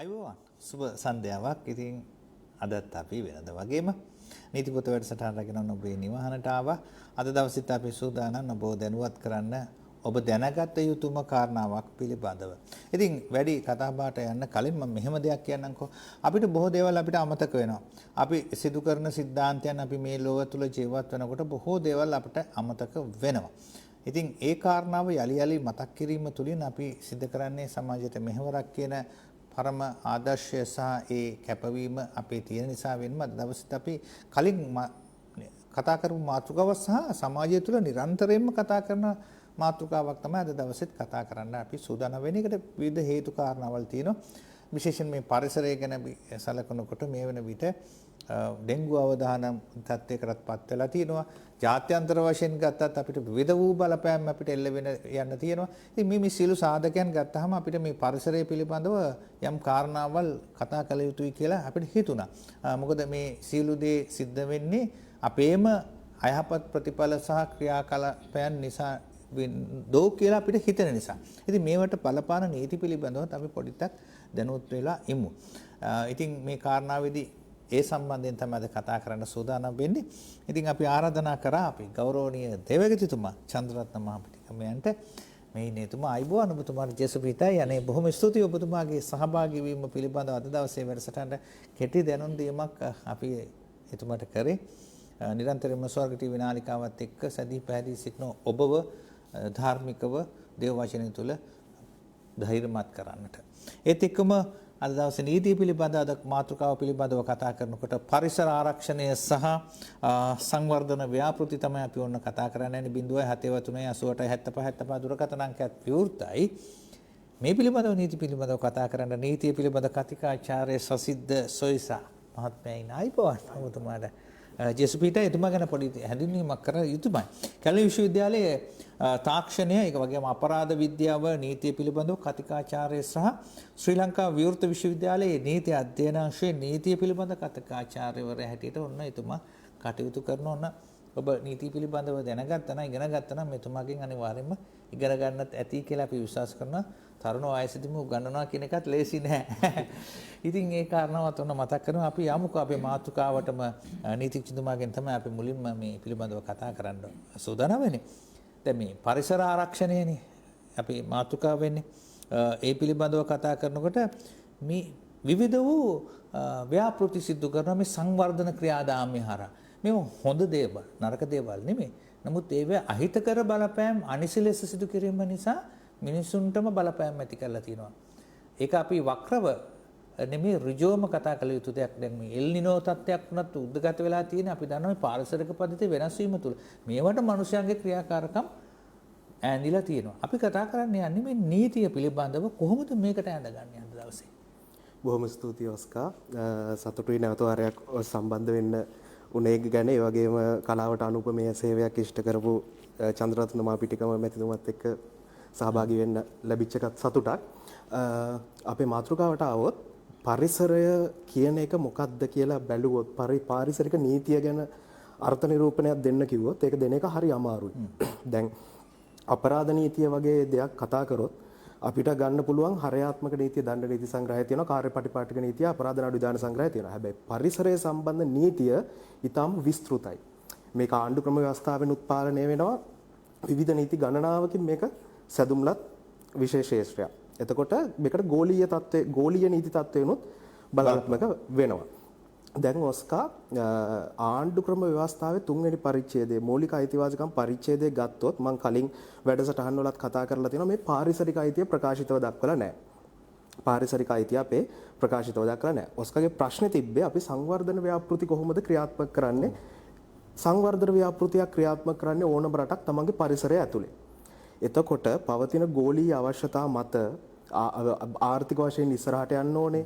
අයිබෝවන් සුබ සන්ධ්‍යාවක්. ඉතින් අදත් අපි වෙනද වගේම නීති පොත වැඩසටහන රැගෙන ඔබේ නිවහනට ආවා. අද දවසෙත් අපි සූදානම් ඔබ දැනුවත් කරන්න ඔබ දැනගත යුතුම කාරණාවක් පිළිබඳව. ඉතින් වැඩි කතා බහට යන්න කලින් මම මෙහෙම දෙයක් කියන්නම්කෝ. අපිට බොහෝ දේවල් අපිට අමතක වෙනවා. අපි සිදු කරන સિદ્ધාන්තයන් අපි මේ ලෝක තුල ජීවත් වෙනකොට බොහෝ දේවල් අපිට අමතක වෙනවා. ඉතින් ඒ කාරණාව යලි යලි මතක් කිරීම තුළින් අපි සිදු කරන්නේ සමාජයට මෙහෙවරක් කියන පරම ආදර්ශය සහ ඒ කැපවීම අපේ තියෙන නිසා වෙනම අද දවසේත් අපි කලින් කතා කරපු මාතෘකාව සහ සමාජය තුළ නිරන්තරයෙන්ම කතා කරන මාතෘකාවක් තමයි අද දවසේත් කතා කරන්න අපි සූදානම් වෙන එකට විවිධ හේතු කාරණාවල් තියෙනවා. විශේෂයෙන් මේ පරිසරය ගැන සැලකනකොට මේ වෙන විට ඩෙන්ගු අවදානම් තත්ත්වයකටත් පත් වෙලා තියෙනවා. ජාත්‍යන්තර වශයෙන් ගත්තත් අපිට විවිධ වූ බලපෑම් අපිට එල්ල වෙන යන්න තියෙනවා. ඉතින් මේ සියලු සාධකයන් ගත්තාම අපිට මේ පරිසරය පිළිබඳව යම් කාරණාවල් කතා කළ යුතුයි කියලා අපිට හිතුණා. මොකද මේ සියලු දේ සිද්ධ වෙන්නේ අපේම අයහපත් ප්‍රතිඵල සහ ක්‍රියාකලාපයන් නිසා දෝ කියලා අපිට හිතෙන නිසා. ඉතින් මේවට බලපාන නීති පිළිබඳව අපි පොඩ්ඩක් දැනුවත් වෙලා ඉමු. ඉතින් මේ කාරණාවේදී ඒ සම්බන්ධයෙන් තමයි අද කතා කරන්න සූදානම් වෙන්නේ. ඉතින් අපි ආරාධනා කරා අපි ගෞරවනීය දේවගතිතුමා චන්ද්‍රරත්න මහපතිකමයන්ට මේ නේතුමා අයිබෝවන් ඔබතුමාට ජේසුපිතයි අනේ බොහොම ස්තුතියි ඔබතුමාගේ සහභාගී වීම පිළිබඳව අද දවසේ වැඩසටහනට කෙටි දැනුම් දීමක් අපි එතුමාට කරේ. නිරන්තරයෙන්ම ස්වර්ග ටීවී නාලිකාවත් එක්ක සැදී පැහැදී සිටින ඔබව ධාර්මිකව දේව වචනය තුළ ධෛර්යමත් කරන්නට. ඒත් එක්කම අද දවසේ නීතිය පිළිබඳ අද මාතෘකාව පිළිබඳව කතා කරනකොට පරිසර ආරක්ෂණය සහ සංවර්ධන ව්‍යාපෘති තමයි අපි ඔන්න කතා කරන්නේ. 0.73 88 75 දුරකථන අංකයත් විවෘතයි. මේ පිළිබඳව නීති පිළිබඳව කතා කරන්න නීතිය පිළිබඳ කතිකාචාර්ය සසිද්ධ සොයිසා මහත්මයා ඉන්නයි ඔබතුමාට ජේසුපීට එතුමා ගැන පොඩි හැඳින්වීමක් කර යුතුමයි. කැලණි විශ්වවිද්‍යාලයේ තාක්ෂණය ඒ වගේම අපරාධ විද්‍යාව නීතිය පිළිබඳව කතිකාචාර්ය සහ ශ්‍රී ලංකා විවෘත විශ්වවිද්‍යාලයේ නීති අධ්‍යයනාංශයේ නීතිය පිළිබඳ කතිකාචාර්යවරයා හැටියට ඔන්න එතුමා කටයුතු කරන ඔන්න ඔබ නීති පිළිබඳව දැනගත්තා නම් ඉගෙන ගත්තා නම් එතුමාගෙන් අනිවාර්යයෙන්ම ඉගෙන ගන්නත් ඇති කියලා අපි විශ්වාස කරනවා. තරුණ වයසේදීම උගන්වනවා කියන එකත් ලේසි නෑ. ඉතින් ඒ කාරණාවත් ඔන්න මතක් කරනවා. අපි යමුකෝ අපේ මාතෘකාවටම නීතිඥතුමාගෙන් තමයි අපි මුලින්ම මේ පිළිබඳව කතා කරන්න සූදානම් වෙන්නේ. දැන් මේ පරිසර ආරක්ෂණයනේ අපි මාතෘකාව වෙන්නේ. ඒ පිළිබඳව කතා කරනකොට මේ විවිධ වූ ව්‍යාපෘති සිදු කරන මේ සංවර්ධන ක්‍රියාදාමය හරහා මේ හොඳ දේවල් නරක දේවල් නෙමෙයි. නමුත් ඒවේ අහිතකර බලපෑම් අනිසි ලෙස සිදු කිරීම නිසා මිනිසුන්ටම බලපෑම් ඇති කරලා තියෙනවා. ඒක අපි වක්‍රව නෙමෙයි ඍජුවම කතා කළ යුතු දෙයක්. දැන් මේ එල් නිනෝ තත්ත්වයක් වුණත් උද්ගත වෙලා තියෙන අපි දන්නවා මේ පාරිසරික පද්ධතිය වෙනස් වීම තුළ මේවට මිනිස්යන්ගේ ක්‍රියාකාරකම් ඈඳිලා තියෙනවා. අපි කතා කරන්නේ යන්නේ මේ නීතිය පිළිබඳව කොහොමද මේකට ඈඳගන්නේ අද දවසේ. බොහොම ස්තුතියි ඔස්කා. සතුටුයි නැවත වරයක් සම්බන්ධ වෙන්න උනේ ගැන ඒ වගේම කලාවට අනුපමේය සේවයක් ඉෂ්ට කරපු චන්ද්‍රරත්න මාපිටිකම මැතිතුමත් එක්ක සහභාගී වෙන්න ලැබිච්ච එකත් සතුටක්. අපේ මාතෘකාවට ආවොත් පරිසරය කියන එක මොකක්ද කියලා බැලුවොත් පාරිසරික නීතිය ගැන අර්ථ නිරූපණයක් දෙන්න කිව්වොත් ඒක දෙන එක හරි අමාරුයි. දැන් අපරාධ නීතිය වගේ දෙයක් කතා කරොත් අපිට ගන්න පුළුවන් හරයාත්මක නීතිය දණ්ඩ නීති සංග්‍රහය තියෙනවා කාර්යපටිපාටික නීතිය අපරාධ නඩු විධාන සංග්‍රහය තියෙනවා. හැබැයි පරිසරය සම්බන්ධ නීතිය ඊටම විස්තෘතයි. මේක ආණ්ඩු ක්‍රම ව්‍යවස්ථාවෙන් උත්පාදනය වෙනවා විවිධ නීති ගණනාවකින් මේක සැදුම්ලත් විශේෂ ශේෂ්ත්‍රයක්. එතකොට මේකට ගෝලීය නීති තත්ත්වයනොත් බලාත්මක වෙනවා. දැන් ඔස්කා ආණ්ඩු ක්‍රම ව්‍යවස්ථාවේ 3 වෙනි පරිච්ඡේදයේ මৌলিক අයිතිවාසිකම් පරිච්ඡේදයේ ගත්තොත් මම කලින් වැඩසටහන් වලත් කතා කරලා තියෙනවා මේ පාරිසරික අයිතිය ප්‍රකාශිතව දක්වලා නැහැ. පාරිසරික අයිතිය අපේ ප්‍රකාශිතව දක්වලා නැහැ. ඔස්කාගේ ප්‍රශ්නේ තිබ්බේ අපි සංවර්ධන ව්‍යාපෘති කොහොමද ක්‍රියාත්මක කරන්නේ? සංවර්ධන ව්‍යාපෘතියක් ක්‍රියාත්මක කරන්නේ ඕනම රටක් තමන්ගේ පරිසරය ඇතුලේ. එතකොට පවතින ගෝලීය අවශ්‍යතා මත ආර්ථික වශයෙන් ඉස්සරහට යන්න ඕනේ.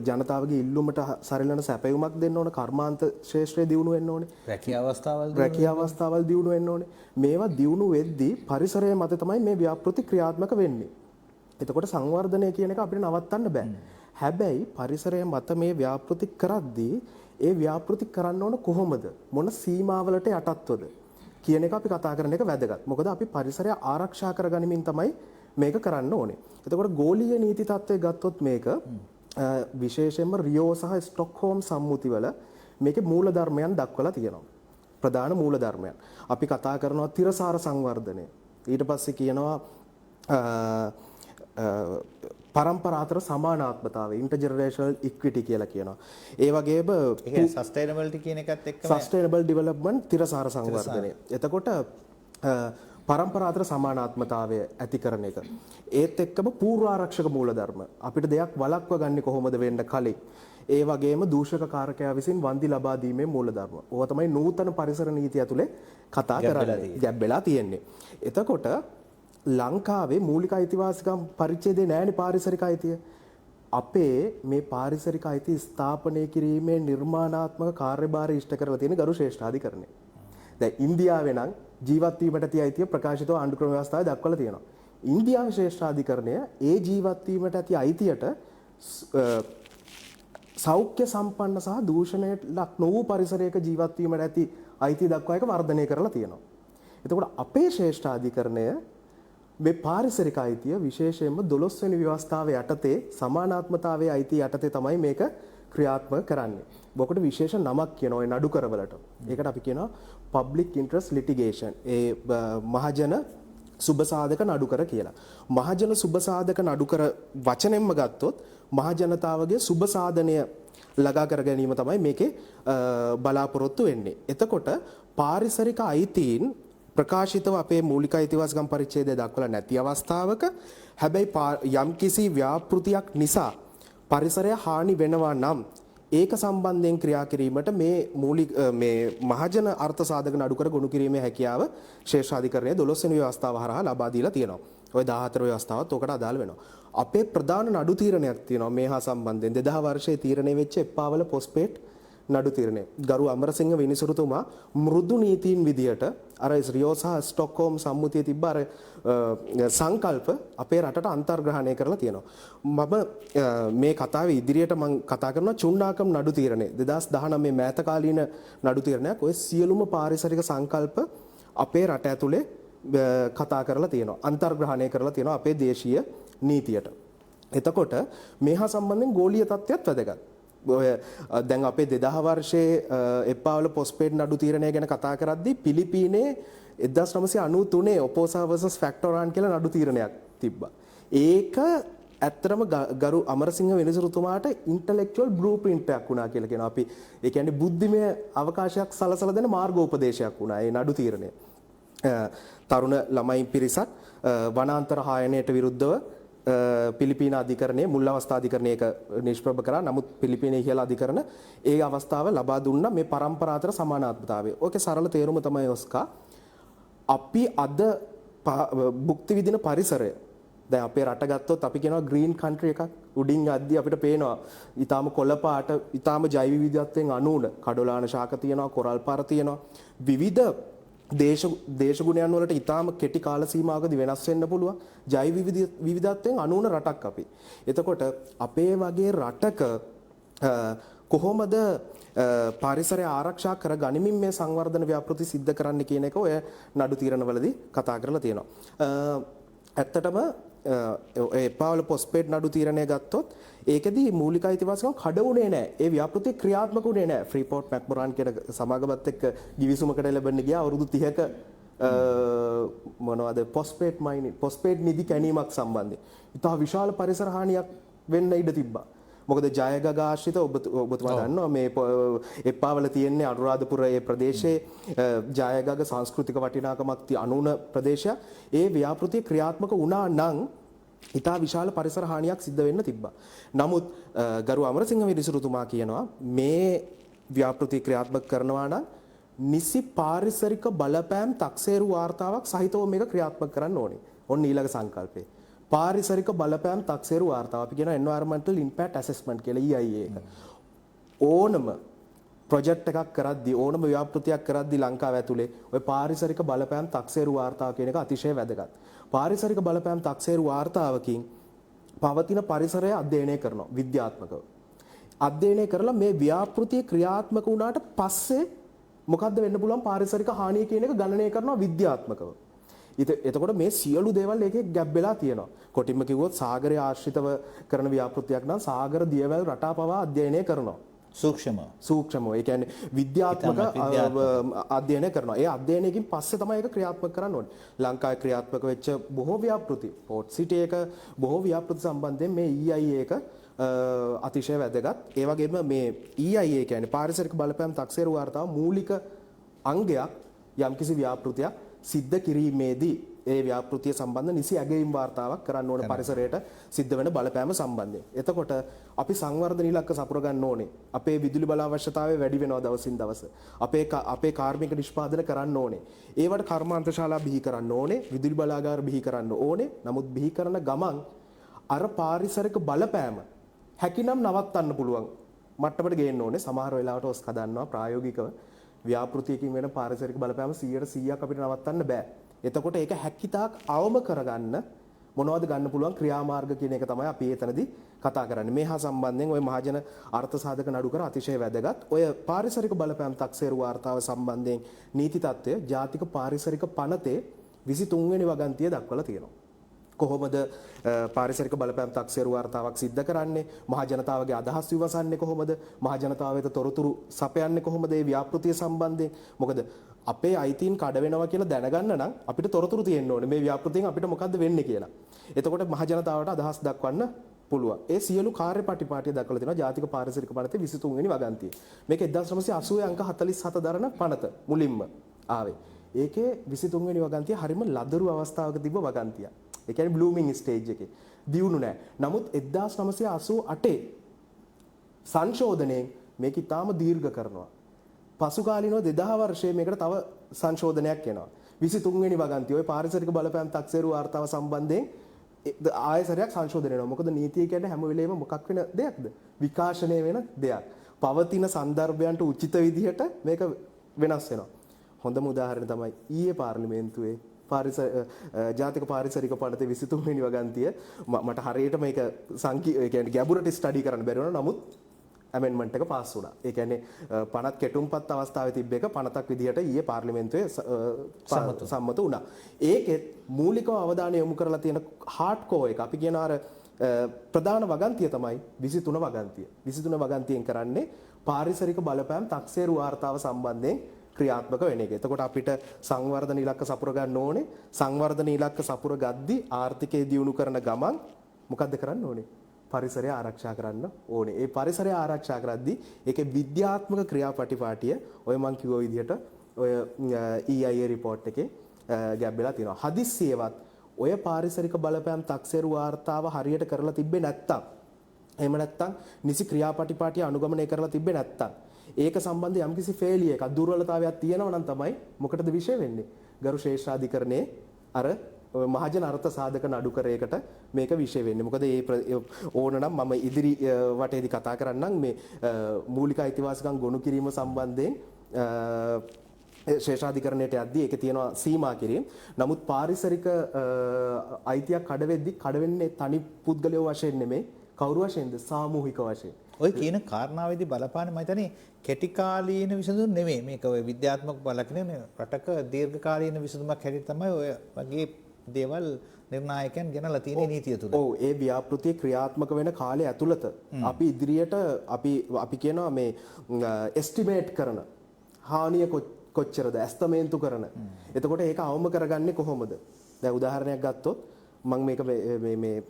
ජනතාවගේ ඉල්ලුමට සරිලන සැපයුමක් දෙන්න ඕනේ. කර්මාන්ත ශේෂ්ත්‍රය දියුණු වෙන්න ඕනේ. රැකියා අවස්ථාවල් දියුණු වෙන්න ඕනේ. මේවා දියුණු වෙද්දී පරිසරය මත තමයි මේ ව්‍යාපෘති ක්‍රියාත්මක වෙන්නේ. එතකොට සංවර්ධනය කියන එක අපිට නවත්තන්න බෑ. හැබැයි පරිසරය මත මේ ව්‍යාපෘති කරද්දී ඒ ව්‍යාපෘති කරන්න ඕන කොහොමද? මොන සීමාවලට යටත්වද? කියන එක අපි කතා කරන එක වැදගත්. මොකද අපි පරිසරය ආරක්ෂා කරගනිමින් තමයි මේක කරන්න ඕනේ. එතකොට ගෝලීය නීති තත්ත්වය ගත්තොත් මේක විශේෂයෙන්ම රියෝ සහ ස්ටොක්හෝම් සම්මුතිවල මේකේ මූල ධර්මයන් දක්වලා තියෙනවා. ප්‍රධාන මූල ධර්මයන්. අපි කතා කරනවා තිරසාර සංවර්ධනය. ඊට පස්සේ කියනවා පරම්පරාතර සමානාත්මතාවය ඉන්ටර්ජෙනරේෂනල් ඉක්විටි කියලා කියනවා. ඒ වගේම සස්ටේනබිලිටි කියන එකත් එක්කම සස්ටේනබල් ඩෙවලොප්මන්ට් තිරසාර සංවර්ධනය. එතකොට පරම්පරාතර සමානාත්මතාවය ඇති කරන එක. ඒත් එක්කම පූර්වාරක්ෂක මූලධර්ම. අපිට දෙයක් වළක්ව ගන්න කොහොමද වෙන්න කලින්. ඒ වගේම දූෂක කාරකයා විසින් වන්දි ලබා දීමේ මූලධර්ම. ඕවා තමයි නූතන පරිසර නීතිය ඇතුලේ කතා කරන්නේ. ගැබ් වෙලා තියෙන්නේ. එතකොට ලංකාවේ මූලික අයිතිවාසිකම් පරිච්ඡේදේ නැහැනේ පාරිසරික අයිතිය. අපේ මේ පාරිසරික අයිතිය ස්ථාපනය කිරීමේ නිර්මාණාත්මක කාර්යභාරය ඉෂ්ට කරලා තියෙන ගරු ශ්‍රේෂ්ඨාධිකරණය. දැන් ඉන්දියාවේ නම් ජීවත් වීමට ඇති අයිතිය ප්‍රකාශිතව ආණ්ඩුක්‍රම ව්‍යවස්ථාවේ දක්වලා තියෙනවා. ඉන්දියාවේ ශ්‍රේෂ්ඨාධිකරණය ඒ ජීවත් වීමට ඇති අයිතියට සෞඛ්‍ය සම්පන්න සහ දූෂණයට ලක් නොවූ පරිසරයක ජීවත් වීමට ඇති අයිතිය දක්වා එක වර්ධනය කරලා තියෙනවා. එතකොට අපේ ශ්‍රේෂ්ඨාධිකරණය මේ පාරිසරික අයිතිය විශේෂයෙන්ම 12 වෙනි ව්‍යවස්ථාවේ යටතේ සමානාත්මතාවයේ අයිතිය යටතේ තමයි මේක ක්‍රියාත්මක කරන්නේ. මොකට විශේෂ නමක් කියනවා ඒ නඩුකරවලට. ඒකට අපි කියනවා public interest litigation. ඒ මහජන සුබසාධක නඩුකර කියලා. මහජන සුබසාධක නඩුකර වචනෙන්ම ගත්තොත් මහජනතාවගේ සුබසාධනය ළඟා කර ගැනීම තමයි මේකේ බලාපොරොත්තු වෙන්නේ. එතකොට පාරිසරික අයිතීන් ප්‍රකාශිතව අපේ මූලික අයිතිවාසිකම් පරිච්ඡේදය දක්වලා නැති අවස්ථාවක හැබැයි යම්කිසි ව්‍යාපෘතියක් නිසා පරිසරය හානි වෙනවා නම් ඒක සම්බන්ධයෙන් ක්‍රියා කිරීමට මේ මහජන අර්ථ සාධක නඩුකර ගොනු කිරීමේ හැකියාව ශ්‍රේෂ්ඨාධිකරණයේ 12 වෙනි ව්‍යවස්ථාව හරහා ලබා දීලා තියෙනවා. ඔය 14 ව්‍යවස්ථාවත් ඔකට අදාළ වෙනවා. අපේ ප්‍රධාන නඩු තීරණයක් තියෙනවා මේ හා සම්බන්ධයෙන් 2000 වර්ෂයේ තීරණය වෙච්ච එප්පාවල පොස්පේට් නඩු තීරණය. ගරු අමරසිංහ විනිසුරුතුමා මෘදු නීතීන් විදියට අර රියෝ සහ ස්ටොක්හෝම් සම්මුතියේ තිබ්බ අර සංකල්ප අපේ රටට අන්තර්ග්‍රහණය කරලා තියෙනවා. මම මේ කතාවේ ඉදිරියට මම කතා කරනවා චුන්නාකම් නඩු තීරණය 2019 මෑත කාලීන නඩු තීරණයක්. ඔය සියලුම පාරිසරික සංකල්ප අපේ රට ඇතුලේ කතා කරලා තියෙනවා. අන්තර්ග්‍රහණය කරලා තියෙනවා අපේ දේශීය නීතියට. එතකොට මේ හා සම්බන්ධයෙන් ගෝලීය තත්ත්වයක් වැදගත්. දැන් අපේ 2000 වර්ෂයේ එප්පාවල පොස්පේට් නඩු තීරණය ගැන කතා කරද්දී පිලිපීනේ 1993 ඔපෝසා vs ෆැක්ටෝරාන් කියලා නඩු තීරණයක් තිබ්බා. ඒක ඇත්තටම ගරු අමරසිංහ වෙනසුරුතුමාට ඉන්ටෙලෙක්චුවල් බ්ලූප්‍රින්ට් එකක් වුණා කියලා කියනවා. අපි ඒ කියන්නේ බුද්ධිමය අවකාශයක් සලසලා දෙන මාර්ගෝපදේශයක් වුණා ඒ නඩු තීරණය. තරුණ ළමයි පිරිසක් වනාන්තර හායනයට විරුද්ධව පිලිපීන අධිකරණයේ මුල් අවස්ථා අධිකරණයක නිෂ්ප්‍රභ කරා. නමුත් පිලිපීනේ ඉහළ අධිකරණ ඒ අවස්ථාව ලබා දුන්නා මේ පරම්පරාතර සමානාත්මතාවය. ඕකේ සරල තේරුම තමයි ඔස්කා. අපි අද භුක්ති විඳින පරිසරය දැන් අපේ රට ගත්තොත් අපි කියනවා ග්‍රීන් කන්ට්‍රි එකක්. උඩින් යද්දී අපිට පේනවා ඊටාම කොළ පාට ඊටාම ජෛව විවිධත්වයෙන් අනූන කඩොලාන ශාක තියෙනවා, කොරල් පාර තියෙනවා. විවිධ දේශගුණයන් වලට ඊටාම කෙටි කාල සීමාවකදී වෙනස් වෙන්න පුළුවන් ජෛව විවිධත්වයෙන් අනූන රටක් අපි. එතකොට අපේ වගේ රටක කොහොමද පරිසරය ආරක්ෂා කර ගනිමින් මේ සංවර්ධන ව්‍යාපෘති සිද්ධ කරන්න කියන එක ඔය නඩු තීරණවලදී කතා කරලා තියෙනවා. ඇත්තටම එප්පාවල පොස්පේට් නඩු තීරණය ගත්තොත් ඒකෙදී මූලික අයිතිවාසිකම් කඩවුනේ නැහැ. ඒ ව්‍යාපෘතිය ක්‍රියාත්මක වුණේ නැහැ. ෆ්‍රීපෝර්ට් මැක්මොරාන් කියන සමාගමත් එක්ක ගිවිසුමකට ලැබෙන්න ගියා අවුරුදු 30ක මොනවද පොස්පේට් නිදි කැණීමක් සම්බන්ධයෙන්. ඉතා විශාල පරිසර හානියක් වෙන්න ඉඩ තිබ්බා. මොකද ජයගග ආශ්‍රිත ඔබතුමා දන්නවා මේ එප්පාවල තියෙන්නේ අනුරාධපුර ඒ ප්‍රදේශයේ ජයගග සංස්කෘතික වටිනාකමක් තිය අනුන ප්‍රදේශයක්. ඒ ව්‍යාපෘතිය ක්‍රියාත්මක වුණා නම් ඉතා විශාල පරිසර හානියක් සිද්ධ වෙන්න තිබ්බා. නමුත් ගරු අමරසිංහ විනිසුරුතුමා කියනවා මේ ව්‍යාපෘතිය ක්‍රියාත්මක කරනවා නම් නිසි පාරිසරික බලපෑම් තක්සේරු වාර්තාවක් සහිතව මේක ක්‍රියාත්මක කරන්න ඕනේ. ඔන්න ඊළඟ සංකල්පේ. පාරිසරික බලපෑම් තක්සේරු වාර්තාව අපි කියන environmental impact assessment කියලා EIA එක. ඕනම ප්‍රොජෙක්ට් එකක් කරද්දී ඕනම ව්‍යාපෘතියක් කරද්දී ලංකාව ඇතුලේ ওই පාරිසරික බලපෑම් තක්සේරු වාර්තාව කියන එක අතිශය වැදගත්. පාරිසරික බලපෑම් තක්සේරු වාර්තාවකින් පවතින පරිසරය අධ්‍යයනය කරනවා විද්‍යාත්මකව. අධ්‍යයනය කරලා මේ ව්‍යාපෘතිය ක්‍රියාත්මක වුණාට පස්සේ මොකද්ද වෙන්න පුළුවන් පාරිසරික හානිය කියන එක ගණනය කරනවා විද්‍යාත්මකව. එතකොට මේ සියලු දේවල් ඒකේ ගැබ් වෙලා තියෙනවා. කොටින්ම කිව්වොත් සාගරය ආශ්‍රිතව කරන ව්‍යාපෘතියක් නම් සාගර දියවැල් රටා පවා අධ්‍යයනය කරනවා. සූක්ෂමව. ඒ කියන්නේ විද්‍යාත්මක අධ්‍යයනය කරනවා. ඒ අධ්‍යයනයකින් පස්සේ තමයි ඒක ක්‍රියාත්මක කරන්න ඕනේ. ලංකාවේ ක්‍රියාත්මක වෙච්ච බොහෝ ව්‍යාපෘති, පෝට් සිටි එක බොහෝ ව්‍යාපෘති සම්බන්ධයෙන් මේ EIA එක අතිශය වැදගත්. ඒ වගේම මේ EIA කියන්නේ පාරිසරික බලපෑම් තක්සේරු වාර්තාව මූලික අංගයක් යම්කිසි ව්‍යාපෘතියක් සිද්ධ කිරීමේදී ඒ ව්‍යාපෘතිය සම්බන්ධ නිසි ඇගයීම් වාර්තාවක් කරන්න ඕනේ පරිසරයට සිද්ධ වෙන බලපෑම සම්බන්ධයෙන්. එතකොට අපි සංවර්ධන ඉලක්ක සපුර ගන්න ඕනේ. අපේ විදුලි බල අවශ්‍යතාවය වැඩි වෙනවා දවසින් දවස. අපේ කාර්මික නිෂ්පාදන කරන්න ඕනේ. ඒවට කර්මාන්තශාලා බිහි කරන්න ඕනේ. විදුලි බලාගාර බිහි කරන්න ඕනේ. නමුත් බිහි කරන ගමන් අර පාරිසරික බලපෑම හැකිනම් නවත්තන්න පුළුවන් මට්ටමට ගේන්න ඕනේ. සමහර වෙලාවට ඔස් කදන්නවා ප්‍රායෝගිකව ව්‍යාපෘතියකින් වෙන පාරිසරික බලපෑම 100% අපිට නවත්තන්න බෑ. එතකොට ඒක හැකිතාක් අවම කරගන්න මොනවද ගන්න පුළුවන් ක්‍රියාමාර්ග කියන එක තමයි අපි එතනදී කතා කරන්නේ. මේ හා සම්බන්ධයෙන් ওই මහජන අර්ථ සාධක නඩුකර අතිශය වැදගත්. ඔය පාරිසරික බලපෑම් තක්සේරු වාර්තාව සම්බන්ධයෙන් නීති තත්ත්වය ජාතික පාරිසරික පනතේ 23 වෙනි වගන්තිය දක්වලා තියෙනවා. කොහොමද පාරිසරික බලපෑම් තක්සේරු වාර්තාවක් සිද්ධ කරන්නේ? මහ ජනතාවගේ අදහස් විමසන්නේ කොහොමද? මහ ජනතාව වෙත තොරතුරු සපයන්නේ කොහොමද මේ ව්‍යාපෘතිය සම්බන්ධයෙන්? මොකද අපේ අයිතීන් කඩ වෙනවා කියලා දැනගන්න නම් අපිට තොරතුරු තියෙන්න ඕනේ. මේ ව්‍යාපෘතියෙන් අපිට මොකද්ද වෙන්නේ කියලා. එතකොට මහ ජනතාවට අදහස් දක්වන්න පුළුවන්. ඒ සියලු කාර්යපටිපාටිය දක්වලා තියෙනවා ජාතික පාරිසරික පනතේ 23 වෙනි වගන්තිය. මේක 1980 අංක 47 දරන පනත මුලින්ම ආවේ. ඒකේ 23 වෙනි වගන්තිය හරිම ලදරු අවස්ථාවක තිබ්බ වගන්තියක්. ඒ කියන්නේ බ්ලූමින් ස්ටේජ් එකේ. දියුණු නැහැ. නමුත් 1988 සංශෝධනයෙන් මේක ඉතාම දීර්ඝ කරනවා. පසු කාලිනව 2000 වර්ෂයේ මේකට තව සංශෝධනයක් එනවා. 23 වෙනි වගන්තිය ඔය පාරිසරික බලපෑම් තක්සේරු වාර්තාව සම්බන්ධයෙන් ආයසරයක් සංශෝධනය වෙනවා. මොකද නීතිය කියන්නේ හැම වෙලේම මොකක් වෙන දෙයක්ද? විකාශනය වෙන දෙයක්. පවතින સંદર્ભයන්ට උචිත විදිහට මේක වෙනස් වෙනවා. හොඳම උදාහරණය තමයි ඊයේ පාර්ලිමේන්තුවේ ජාතික පාරිසරික පනතේ 23 වෙනි වගන්තිය මට හරියට මේක ඒ කියන්නේ ගැඹුරට ස්ටඩි කරන්න බැරි වුණා. නමුත් ඇමෙන්ඩ්මන්ට් එක පාස් වුණා. ඒ කියන්නේ පනත් කෙටුම්පත් අවස්ථාවේ තිබ්බ එක පනතක් විදිහට ඊයේ පාර්ලිමේන්තුවේ සම්මත වුණා. ඒකෙත් මූලිකව අවධානය යොමු කරලා තියෙන හાર્ඩ් කෝ එක අපි කියන අර ප්‍රධාන වගන්තිය තමයි 23 වගන්තිය. 23 වගන්තියෙන් කරන්නේ පාරිසරික බලපෑම් තක්සේරු වාර්තාව සම්බන්ධයෙන් ක්‍රියාත්මක වෙන එක. එතකොට අපිට සංවර්ධන ඉලක්ක සපුර ගන්න ඕනේ. සංවර්ධන ඉලක්ක සපුර ගද්දි ආර්ථිකය දියුණු කරන ගමන් මොකද්ද කරන්න ඕනේ? පරිසරය ආරක්ෂා කරන්න ඕනේ. ඒ පරිසරය ආරක්ෂා කරද්දී ඒකේ විද්‍යාත්මක ක්‍රියාපටිපාටිය ඔය මං කිව්ව විදිහට ඔය EIA report එකේ ගැබ් වෙලා තියෙනවා. හදිස්සියවත් ඔය පාරිසරික බලපෑම් තක්සේරු වාර්තාව හරියට කරලා තිබ්බේ නැත්තම් එහෙම නැත්තම් නිසි ක්‍රියාපටිපාටිය අනුගමනය කරලා තිබ්බේ නැත්තම් ඒක සම්බන්ධ යම්කිසි ෆේලිය එකක් දුර්වලතාවයක් තියෙනවා නම් තමයි මොකටද විශේෂ වෙන්නේ? ගරු ශ්‍රේෂ්ඨාධිකරණයේ අර මහජන අර්ථ සාධක නඩුකරයකට මේක විශේෂ වෙන්නේ. මොකද ඒ ඕනනම් මම ඉදිරි වටේදී කතා කරන්නම් මේ මූලික අයිතිවාසිකම් ගොනු කිරීම සම්බන්ධයෙන් ශ්‍රේෂ්ඨාධිකරණයට යද්දී ඒකේ තියෙනවා සීමා කිරීම. නමුත් පාරිසරික අයිතියක් කඩ වෙන්නේ තනි පුද්ගලයෝ වශයෙන් නෙමෙයි. කවුරු වශයෙන්ද? සාමූහික වශයෙන්. ඔය කියන කාරණාවේදී බලපාන්නේ මම හිතන්නේ කෙටි කාලීන විසඳුම් නෙමෙයි. මේක ඔය විද්‍යාත්මක බලකින රටක දීර්ඝ කාලීන විසඳුමක් හැටියට තමයි ඔය වගේ දේවල් නිර්ණායකයන් ගෙනලා තියෙන නීතිය තුල. ඔව් ඒ ව්‍යාපෘතිය ක්‍රියාත්මක වෙන කාලය ඇතුළත අපි ඉදිරියට අපි කියනවා මේ එස්ටිමේට් කරන හානිය කොච්චරද ඇස්තමේන්තු කරන. එතකොට ඒක අවම කරගන්නේ කොහොමද? දැන් උදාහරණයක් ගත්තොත් මම මේක මේ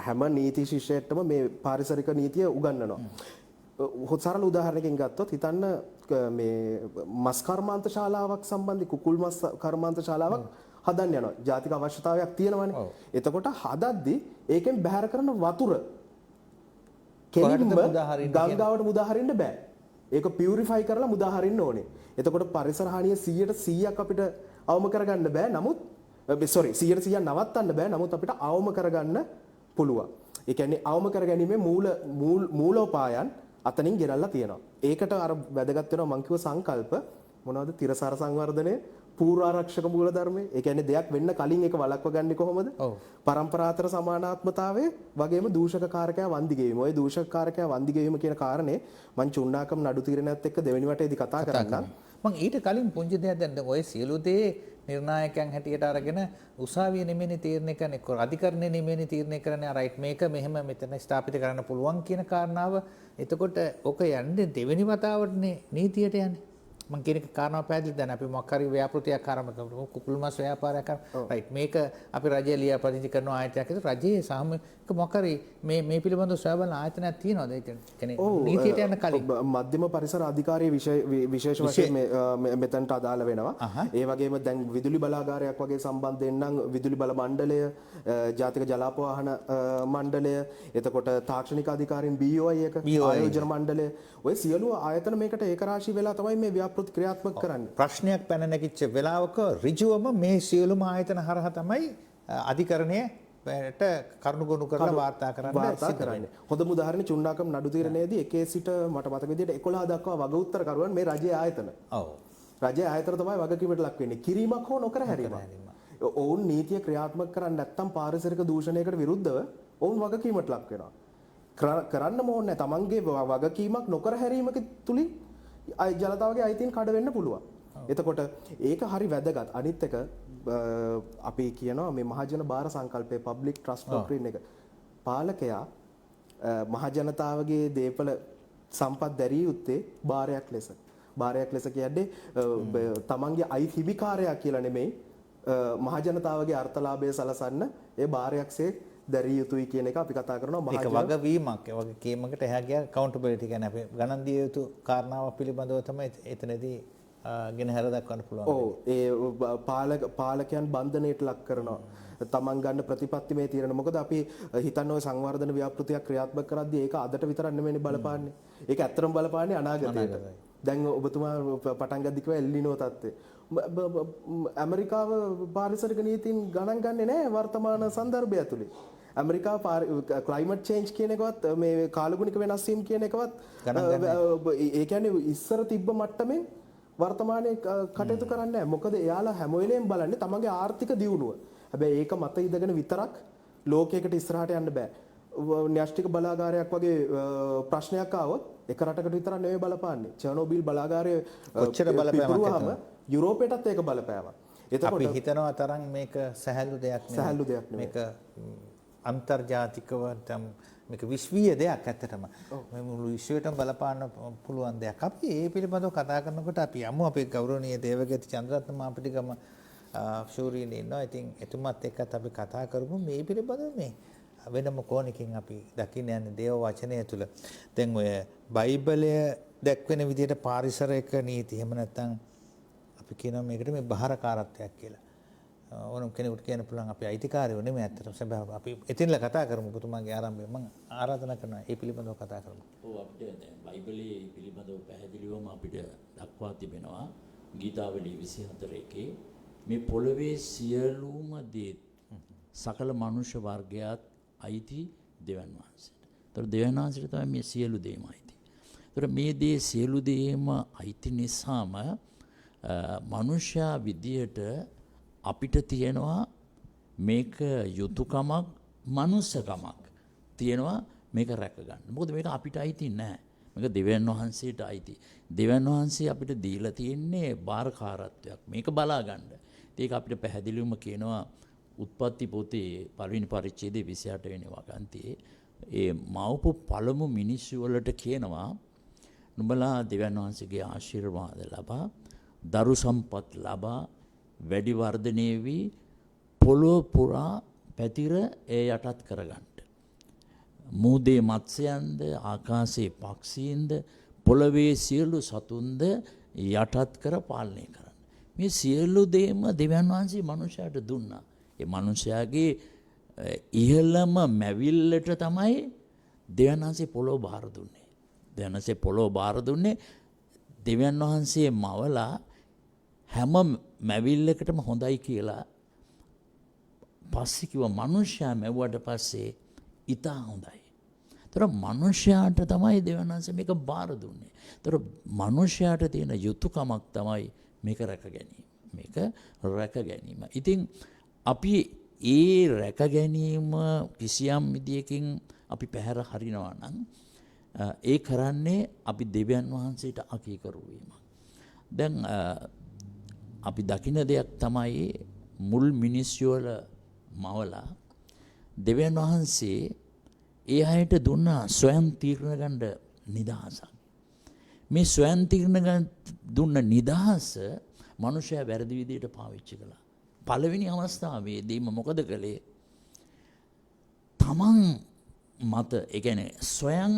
හැම නීති ශිෂ්‍යයෙක්ටම මේ පාරිසරික නීතිය උගන්වනවා. සරල උදාහරණයකින් ගත්තොත් හිතන්න මේ මස් කර්මාන්ත ශාලාවක් සම්බන්ධ කුකුල් මස් කර්මාන්ත ශාලාවක් හදන්න යනවා. ජාතික අවශ්‍යතාවයක් තියෙනවනේ. එතකොට හදද්දි ඒකෙන් බැහැර කරන වතුර කෙලින්ම ගංගාවට මුදා හරින්න බෑ. ඒක පියුරිෆයි කරලා මුදා හරින්න ඕනේ. එතකොට පරිසර හානිය 100%ක් අපිට අවම කරගන්න බෑ. නමුත් 100% නවත්තන්න බෑ. නමුත් අපිට අවම කරගන්න පුළුවන්. ඒ කියන්නේ අවම කරගැනීමේ මූලෝපායන් අතනින් ගෙනල්ලා තියෙනවා. ඒකට අර වැදගත් වෙනවා මං කිව්ව සංකල්ප මොනවද? තිරසාර සංවර්ධනය, පූර්ව ආරක්ෂක මූලධර්මය. ඒ කියන්නේ දෙයක් වෙන්න කලින් ඒක වළක්ව ගන්නේ කොහොමද? පරම්පරාතර සමානාත්මතාවය වගේම දූෂක කාරකයා වන්දි ගෙවීම. ওই දූෂක කාරකයා වන්දි ගෙවීම කියන කාරණේ මං චුන්නාකම් නඩු තීරණයත් එක්ක දෙවෙනි වටේදී කතා කරන්නම්. මං ඊට කලින් පුංචි දෙයක් දැන් ඔය සියලු දේ නිර්ණායකයන් හැටියට අරගෙන උසාවිය නෙමෙයි තීරණය කරන්නේ, අධිකරණය නෙමෙයි තීරණය කරන්නේ රයිට් මේක මෙහෙම මෙතන ස්ථාපිත කරන්න පුළුවන් කියන කාරණාව. එතකොට ඔක යන්නේ දෙවෙනි වතාවටනේ නීතියට යන්නේ. මම කියන කාරණාව පැහැදිලි. දැන් අපි මොකක් හරි ව්‍යාපෘතියක් ආරම්භ කරමු, කුකුල් මස් ව්‍යාපාරයක් කරමු. රයිට් මේක අපි රජය ලියාපදිංචි කරන ආයතනයක් විතර රජයේ සාමූහික මොකක් හරි මේ පිළිබඳව සොයා බලන ආයතනයක් තියෙනවද? ඒ කියන්නේ නීතියට යන කලින් මධ්‍යම පරිසර අධිකාරිය විශේෂ වශයෙන් මෙතනට අදාළ වෙනවා. ඒ වගේම දැන් විදුලි බලාගාරයක් වගේ සම්බන්ධයෙන් නම් විදුලි බල මණ්ඩලය, ජාතික ජලාපවාහන මණ්ඩලය, එතකොට තාක්ෂණික අධිකාරීන් BOI එක, ආයෝජන මණ්ඩලය, ඔය සියලු ආයතන මේකට ඒකරාශී වෙලා තමයි මේ ව්‍යාපෘති ක්‍රියාත්මක කරන්නේ. ප්‍රශ්නයක් පැන නැගිච්ච වෙලාවක ඍජුවම මේ සියලුම ආයතන හරහා තමයි අධිකරණයේ කරුණු ගොනු කරලා වාර්තා කරන්නේ. හොඳම උදාහරණේ චුන්නාකම් නඩු තීරණයේදී 1 සිට මට මතක විදිහට 11 දක්වා වග උත්තරකරුවන් මේ රජයේ ආයතන. ඔව්. රජයේ ආයතන තමයි වගකීමට ලක් වෙන්නේ. කිරීමක් හෝ නොකර හැරීමක්. ඔවුන් නීතිය ක්‍රියාත්මක කරන්නේ නැත්නම් පාරිසරික දූෂණයකට විරුද්ධව ඔවුන් වගකීමට ලක් වෙනවා. කරන්න ඕනේ තමන්ගේ වගකීමක් නොකර හැරීමක තුලින් ජනතාවගේ අයිතීන් කඩ වෙන්න පුළුවන්. එතකොට ඒක හරි වැදගත්. අනිත් එක අපි කියනවා මේ මහජන භාර සංකල්පයේ පබ්ලික් ට්‍රස්ට් ඩොක්ට්‍රින් එක. පාලකයා මහජනතාවගේ දේපල සම්පත් දැරිය යුත්තේ භාරයක් ලෙස. භාරයක් ලෙස කියන්නේ තමන්ගේ අයිති හිමිකාරයා කියලා නෙමෙයි, මහජනතාවගේ අර්ථලාභය සලසන්න ඒ භාරයක්සේ දැරිය යුතුයි කියන එක අපි කතා කරනවා. ඒක වගවීමක්, ඒ වගේ කීමකට එහා ගියා accountability කියන්නේ අපි ගණන් දිය යුතු කාරණාවක් පිළිබඳව තමයි එතනදී ගෙනහැර දක්වන්න පුළුවන්. ඔව්, ඒ පාලකයන් බන්ධනයට ලක් කරනවා. තමන් ගන්න ප්‍රතිපත්ති මේ తీරන. මොකද අපි හිතන්නේ ඔය සංවර්ධන ව්‍යාපෘතියක් ක්‍රියාත්මක කරද්දී ඒක අදට විතරක් නෙමෙයි බලපාන්නේ. ඒක ඇත්තටම බලපාන්නේ අනාගතයට. දැන් ඔබතුමා පටන් ගද්දි කිව්වා එල්නිනෝ තත්ත්වය. ඇමරිකාව පාරිසරික නීතීන් ගණන් ගන්නේ නැහැ වර්තමාන සන්දර්භය ඇතුලේ. ඇමරිකාව ක්ලයිමට් චේන්ජ් කියන එකවත් මේ කාලගුණික වෙනස් වීම කියන එකවත් ඒ කියන්නේ ඉස්සර තිබ්බ මට්ටමින් වර්තමානයේ කටයුතු කරන්නේ නැහැ. මොකද එයාලා හැම වෙලේම බලන්නේ තමන්ගේ ආර්ථික දියුණුව. හැබැයි ඒක මත ඉඳගෙන විතරක් ලෝකයකට ඉස්සරහට යන්න බෑ. න්‍යෂ්ටික බලාගාරයක් වගේ ප්‍රශ්නයක් ආවොත් එක රටකට විතරක් නෙවෙයි බලපාන්නේ. චර්නෝබිල් බලාගාරය කොච්චර බලපෑමක් යුරෝපයටත් ඒක බලපෑවා. එතකොට අපි හිතනවා තරම් මේක සහැල්ලු දෙයක් නෙවෙයි. මේක අන්තර්ජාතිකව මේක විශ්වීය දෙයක් ඇත්තටම. මේ මුළු විශ්වයටම බලපාන්න පුළුවන් දෙයක්. අපි මේ පිළිබඳව කතා කරනකොට අපි යමු අපේ ගෞරවනීය දේවගති චන්ද්‍රරත්න මාපටිගම ශූරීන් ඉන්නවා. ඉතින් එතුමත් එක්කත් අපි කතා කරමු මේ පිළිබඳව මේ වෙනම කෝණකින් අපි දකින්න යන්නේ දේව වචනය තුල. දැන් ඔය බයිබලය දැක්වෙන විදිහට පාරිසරික නීති එහෙම නැත්නම් අපි කියනවා මේකට මේ බාහිරකාරත්වයක් කියලා. ඕනම කෙනෙකුට කියන්න පුළුවන් අපි අයිතිකාරයෝ නෙමෙයි ඇත්තටම. සබහ අපි එතින්ලා කතා කරමු පුතුමාගේ ආරම්භය. මම ආරාධනා කරනවා මේ පිළිබඳව කතා කරමු. ඔව් අපිට දැන් බයිබලයේ පිළිබඳව පැහැදිලිවම අපිට දක්වා තිබෙනවා ගීතාවලි 24 මේ පොළවේ සියලුම දේ සකල මනුෂ්‍ය වර්ගයාත් අයිති දෙවන් වහන්සේට. ඒතර දෙවන් වහන්සේට තමයි මේ සියලු දේම අයිති. ඒතර මේ දේ සියලු දේම අයිති නිසාම මනුෂ්‍යයා විදියට අපිට තියෙනවා මේක යුතුයකමක්, මනුස්සකමක් තියෙනවා මේක රැක ගන්න. මොකද මේක අපිට අයිති නෑ. මේක දෙවියන් වහන්සේට අයිති. දෙවියන් වහන්සේ අපිට දීලා තියෙන්නේ බාරකාරත්වයක්. මේක බලා ගන්න. ඒක අපිට පැහැදිලිවම කියනවා උත්පත්ති පොතේ පළවෙනි පරිච්ඡේදයේ 28 වෙනි වගන්තියේ ඒ මව්පු පළමු මිනිස්සු වලට කියනවා නුඹලා දෙවියන් වහන්සේගේ ආශිර්වාද ලබා දරු සම්පත් ලබා වැඩි වර්ධනය වී පොළොව පුරා පැතිර ඒ යටත් කරගන්න. මූදේ මත්ස්‍යයන්ද ආකාශයේ පක්ෂීන්ද පොළවේ සියලු සතුන්ද යටත් කර පාලනය කරන්න. මේ සියලු දේම දෙවියන් වහන්සේ මනුෂ්‍යයාට දුන්නා. ඒ මනුෂ්‍යයාගේ ඉහළම මැවිල්ලට තමයි දෙවියන් වහන්සේ පොළොව බාර දුන්නේ. දෙවියන් වහන්සේ පොළොව බාර දුන්නේ දෙවියන් වහන්සේ මවලා හැම මැවිල්ලකටම හොඳයි කියලා පස්සේ කිව්ව මනුෂ්‍යයා මැව්වට පස්සේ ඊටා හොඳයි. ඒතර මනුෂ්‍යයාට තමයි දෙවියන් වහන්සේ මේක බාර දුන්නේ. ඒතර මනුෂ්‍යයාට තියෙන යුතුයකමක් තමයි මේක රැක ගැනීම. මේක රැක ගැනීම. ඉතින් අපි ඒ රැක ගැනීම කිසියම් විදියකින් අපි පැහැර හරිනවා නම් ඒ කරන්නේ අපි දෙවියන් වහන්සේට අකීකරු වීම. දැන් අපි දකින දෙයක් තමයි මුල් මිනිස්සු වල මවලා දෙවියන් වහන්සේ ඒ අයට දුන්න ස්වයං තීරණ ගන්න නිදහසක්. මේ ස්වයං තීරණ ගන්න දුන්න නිදහස මනුෂ්‍යයා වැරදි විදිහට පාවිච්චි කළා. පළවෙනි අවස්ථාවේදීම මොකද කළේ? තමන් මත ඒ කියන්නේ ස්වයං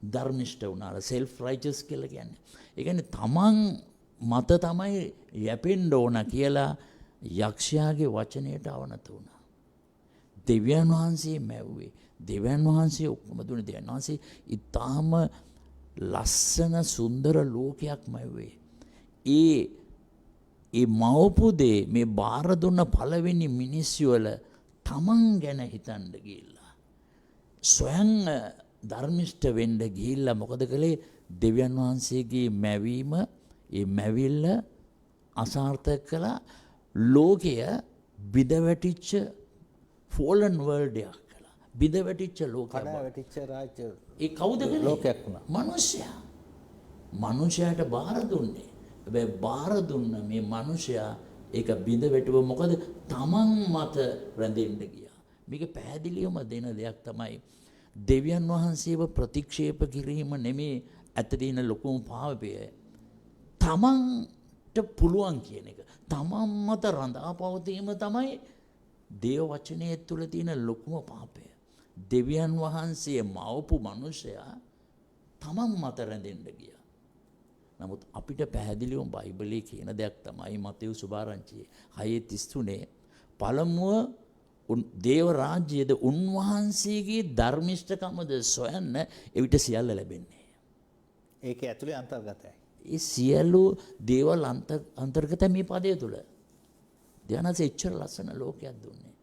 ධර්මිෂ්ඨ වුණා. self righteous කියලා කියන්නේ. ඒ කියන්නේ තමන් මත තමයි යැපෙන්න ඕන කියලා යක්ෂයාගේ වචනයට අවනත වුණා. දෙවියන් වහන්සේ මැව්වේ. දෙවියන් වහන්සේ ඔක්කොම දුන්නේ. දෙවියන් වහන්සේ ඊටාම ලස්සන සුන්දර ලෝකයක් මැව්වේ. ඒ මවපු දේ මේ බාර දුන්න පළවෙනි මිනිස්සු වල තමන් ගැන හිතන්න ගිහිල්ලා ස්වයං ධර්මිෂ්ඨ වෙන්න ගිහිල්ලා මොකද කළේ? දෙවියන් වහන්සේගේ මැවීම ඒ මැවිල්ල අසාර්ථක කළා. ලෝකය බිඳවැටිච්ච ෆෝලන් වර්ල්ඩ් එකක් කළා. බිඳවැටිච්ච ලෝකයක්. කඩා වැටිච්ච රාජ්‍ය ඒ කවුද කළේ? ලෝකයක් වුණා. මනුෂ්‍යයා. මනුෂ්‍යයාට බාර දුන්නේ. හැබැයි බාර දුන්න මේ මනුෂ්‍යයා ඒක බිඳවැටුව මොකද? තමන් මත රැඳෙන්න ගියා. මේක පැහැදිලිවම දෙන දෙයක් තමයි දෙවියන් වහන්සේව ප්‍රතික්ෂේප කිරීම නෙමේ ඇත්ත තියෙන ලොකුම පාපය. තමන්ට පුළුවන් කියන එක. තමන් මත රඳා පවතීම තමයි දේව වචනයේ තුල තියෙන ලොකුම පාපය. දෙවියන් වහන්සේ මවපු මනුෂ්‍යයා තමන් මත රැඳෙන්න ගියා. නමුත් අපිට පැහැදිලිවම බයිබලයේ කියන දෙයක් තමයි මතෙව් සුභාරංචියේ 6:33 පළමුව දේව රාජ්‍යයේද උන්වහන්සේගේ ධර්මිෂ්ඨකමද සොයන්න එවිට සියල්ල ලැබෙන්නේ. ඒකේ ඇතුලේ අන්තර්ගතයි. ඒ සියලු දේවල් අන්තර්ගතයි මේ පදය තුල. ධානස එච්චර ලස්සන ලෝකයක් දුන්නේ.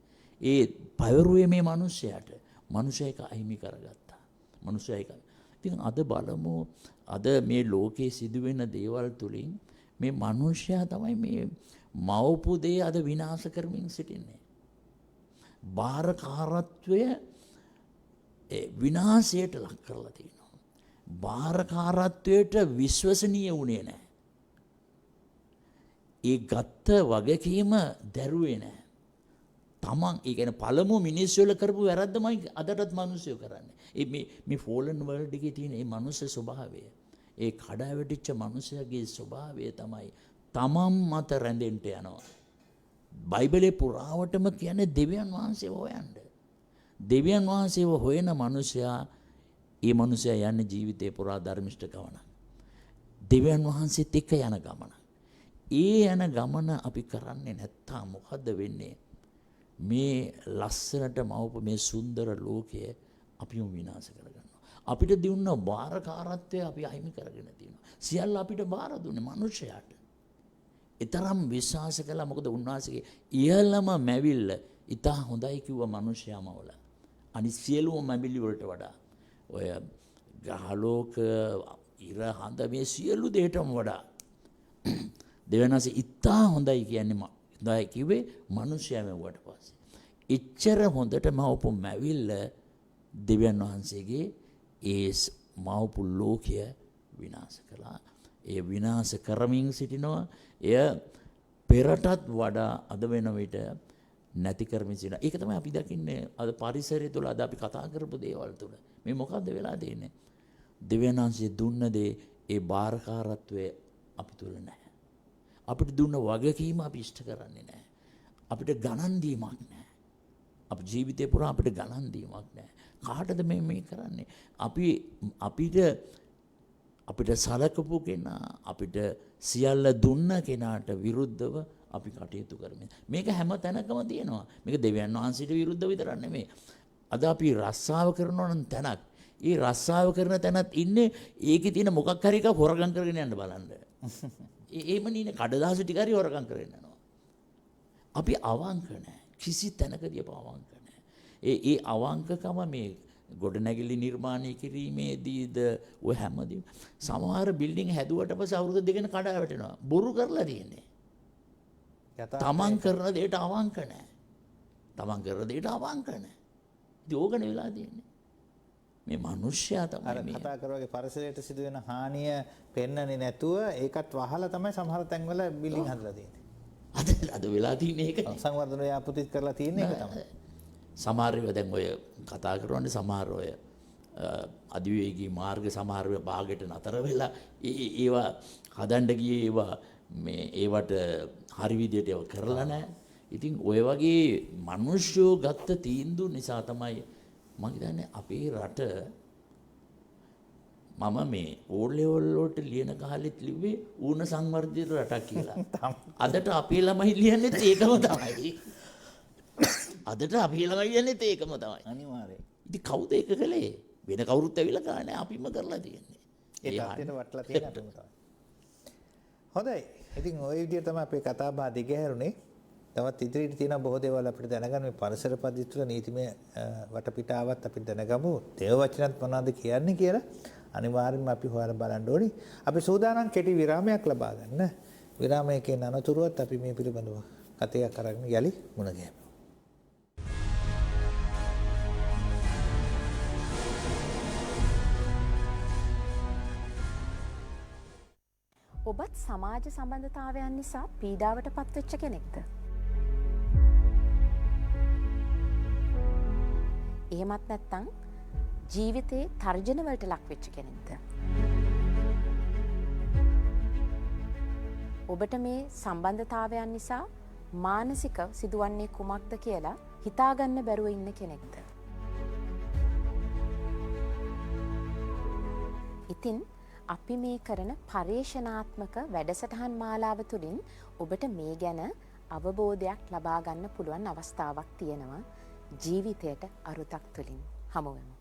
ඒ පවරුවේ මේ මිනිසයාට මිනිසයක අහිමි කරගත්තා. මිනිසයක. ඉතින් අද බලමු අද මේ ලෝකේ සිදුවෙන දේවල් තුලින් මේ මිනිසයා තමයි මේ මවපු දේ අද විනාශ කරමින් සිටින්නේ. බාරකාරත්වය විනාශයට ලක් කරලා තියෙනවා. බාරකාරත්වයට විශ්වසනීය වුණේ නැහැ. ඒ ගත්ත වගකීම දැරුවේ නැහැ. තමන් ඒ කියන්නේ පළමු මිනිස්සු වල කරපු වැරද්දමයි අදටත් මිනිස්සු කරන්නේ. මේ ෆෝලන් වර්ල්ඩ් එකේ තියෙන මේ මනුෂ්‍ය ස්වභාවය, ඒ කඩාවැටිච්ච මනුෂ්‍යගේ ස්වභාවය තමයි තමන් මත රැඳෙන්න යනවා. බයිබලේ පුරාවටම කියන්නේ දෙවියන් වහන්සේව හොයන්න. දෙවියන් වහන්සේව හොයන මනුෂයා ඒ මනුෂයා යන්නේ ජීවිතේ පුරා ධර්මිෂ්ඨ ගමන. දෙවියන් වහන්සේත් එක්ක යන ගමන. ඒ යන ගමන අපි කරන්නේ නැත්තම් මොකද්ද වෙන්නේ? මේ ලස්සනට මවපු මේ සුන්දර ලෝකය අපිව විනාශ කරගන්නවා. අපිට දුන්න බාරකාරත්වය අපි අහිමි කරගෙන තියෙනවා. සියල්ල අපිට බාර දුන්නේ මනුෂයාට. ඊතරම් විශ්වාස කළා. මොකද උන්වහන්සේගේ ඉහළම මැවිල්ල ඉතා හොඳයි කිව්ව මනුෂයාම වල. අනිත් සියලුම මැවිලි වලට වඩා ඔය ග්‍රහලෝක ඉර හඳ මේ සියලු දෙයටම වඩා දෙවනසේ ඉතා හොඳයි කියන්නේ හොඳයි කිව්වේ මනුෂයා මැව්වට පස්සේ. එච්චර හොඳට මවපු මැවිල්ල දෙවියන් වහන්සේගේ ඒ මවපු ලෝකය විනාශ කළා. ඒ විනාශ කරමින් සිටිනවා. එය පෙරටත් වඩා අද වෙන විට නැති කරමින් සිටිනවා. ඒක තමයි අපි දකින්නේ අද පරිසරය තුළ අද අපි කතා කරපු දේවල් තුළ. මේ මොකද්ද වෙලා තියෙන්නේ? දෙවියන් වහන්සේ දුන්න දේ ඒ බාරකාරත්වය අපි තුළ නැහැ. අපිට දුන්න වගකීම අපි ඉෂ්ට කරන්නේ නැහැ. අපිට ගණන් දීමක් නැහැ. අපේ ජීවිතේ පුරා අපිට ගණන් දීමක් නැහැ. කාටද මේ කරන්නේ? අපිට සලකපු කෙනා අපිට සියල්ල දුන්න කෙනාට විරුද්ධව අපි කටයුතු කරමින්. මේක හැම තැනකම තියෙනවා. මේක දෙවියන් වහන්සේට විරුද්ධව විතරක් නෙමෙයි. අද අපි රස්සාව කරනවා නම් තැනක්. ඒ රස්සාව කරන තැනත් ඉන්නේ ඒකේ තියෙන මොකක් හරි එකක් හොරගම් කරගෙන යන්න බලන්න. ඒම නිනේ කඩදාසි ටික හරි හොරගම් කරගෙන යනවා. අපි අවංක නැහැ. කිසි තැනකදී අවංක නැහැ. ඒ අවංකකම මේ ගොඩනැගිලි නිර්මාණය කිරීමේදීද ඔය හැමදේම සමහර බිල්ඩින් හැදුවට පස්සේ අවුරුදු දෙකකින් කඩා වැටෙනවා. බොරු කරලා තියෙන්නේ. තමන් කරන දෙයට අවංක නැහැ. තමන් කරන දෙයට අවංක නැහැ. ඉතින් ඕකනේ වෙලා තියෙන්නේ. මේ මිනිස්සයා තමයි මේ කතා කරවගේ පරිසරයට සිදුවෙන හානිය පෙන්වන්නේ නැතුව ඒකත් වහලා තමයි සමහර තැන්වල බිල්ඩින් හදලා තියෙන්නේ. අද වෙලා තියෙන එක. සංවර්ධන ව්‍යාපෘතිත් කරලා තියෙන එක තමයි. සමහර ඒවා දැන් ඔය කතා කරනවානේ සමහර ඔය අධිවේගී මාර්ග සමහර ඒවා භාගයට නතර වෙලා ඒවා හදන්න ගියේ ඒවා මේ ඒවට හරි විදියට ඒවා කරලා නැහැ. ඉතින් ඔය වගේ මිනිස්සු ගත්ත තීන්දුව නිසා තමයි මම හිතන්නේ අපේ රට මම මේ ඕ ලෙවල් වලට ලියන කාලෙත් ලිව්වේ ඌණ සංවර්ධිත රටක් කියලා. අදට අපේ ළමයි ලියන්නේත් ඒකම තමයි. අදට අපේ ළමයි ලියන්නේත් ඒකම තමයි. අනිවාර්යයෙන්. ඉතින් කවුද ඒක කළේ? වෙන කවුරුත් ඇවිල්ලා ගානේ අපිම කරලා තියෙන්නේ. ඒ තාත්තේට වටලා තියෙන අපිම තමයි. හොඳයි. ඉතින් ওই විදිහට තමයි අපේ කතා බහ දිගහැරුනේ. තවත් ඉදිරියට තියෙන බොහෝ දේවල් අපිට දැනගන්න මේ පරිසර පද්ධතිය තුළ නීතිමය වටපිටාවත් අපිට දැනගමු. දේව වචනත් මොනවද කියන්නේ කියලා අනිවාර්යෙන්ම අපි හොයලා බලන්න ඕනි. අපි සූදානම් කෙටි විරාමයක් ලබා ගන්න. විරාමයකින් අනතුරුවත් අපි මේ පිළිබඳව කතාවක් කරගෙන යලි මුණ ගැහෙමු. ඔබත් සමාජ සම්බන්ධතාවයන් නිසා පීඩාවට පත්වෙච්ච කෙනෙක්ද? එහෙමත් නැත්නම් ජීවිතේ තර්ජන වලට ලක් වෙච්ච කෙනෙක්ද? ඔබට මේ සම්බන්ධතාවයන් නිසා මානසික සිදුවන්නේ කුමක්ද කියලා හිතාගන්න බැරුව ඉන්න කෙනෙක්ද? ඉතින් අපි මේ කරන පර්යේෂණාත්මක වැඩසටහන් මාලාව තුළින් ඔබට මේ ගැන අවබෝධයක් ලබා ගන්න පුළුවන් අවස්ථාවක් තියෙනවා. ජීවිතයට අරුතක් තුළින් හමු වෙමු.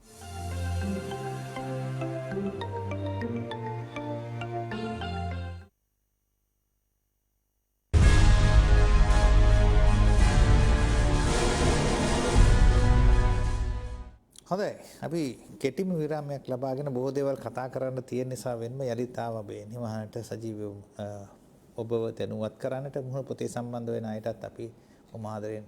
හොඳයි. අපි කෙටිම විරාමයක් ලබාගෙන බොහෝ දේවල් කතා කරන්න තියෙන නිසා වෙනම යලිත් ආවා මේ නිවහනට සජීවීව ඔබව දැනුවත් කරන්නට මුහුණ පොතේ සම්බන්ධ වෙන අයටත් අපි කොමාදරෙන්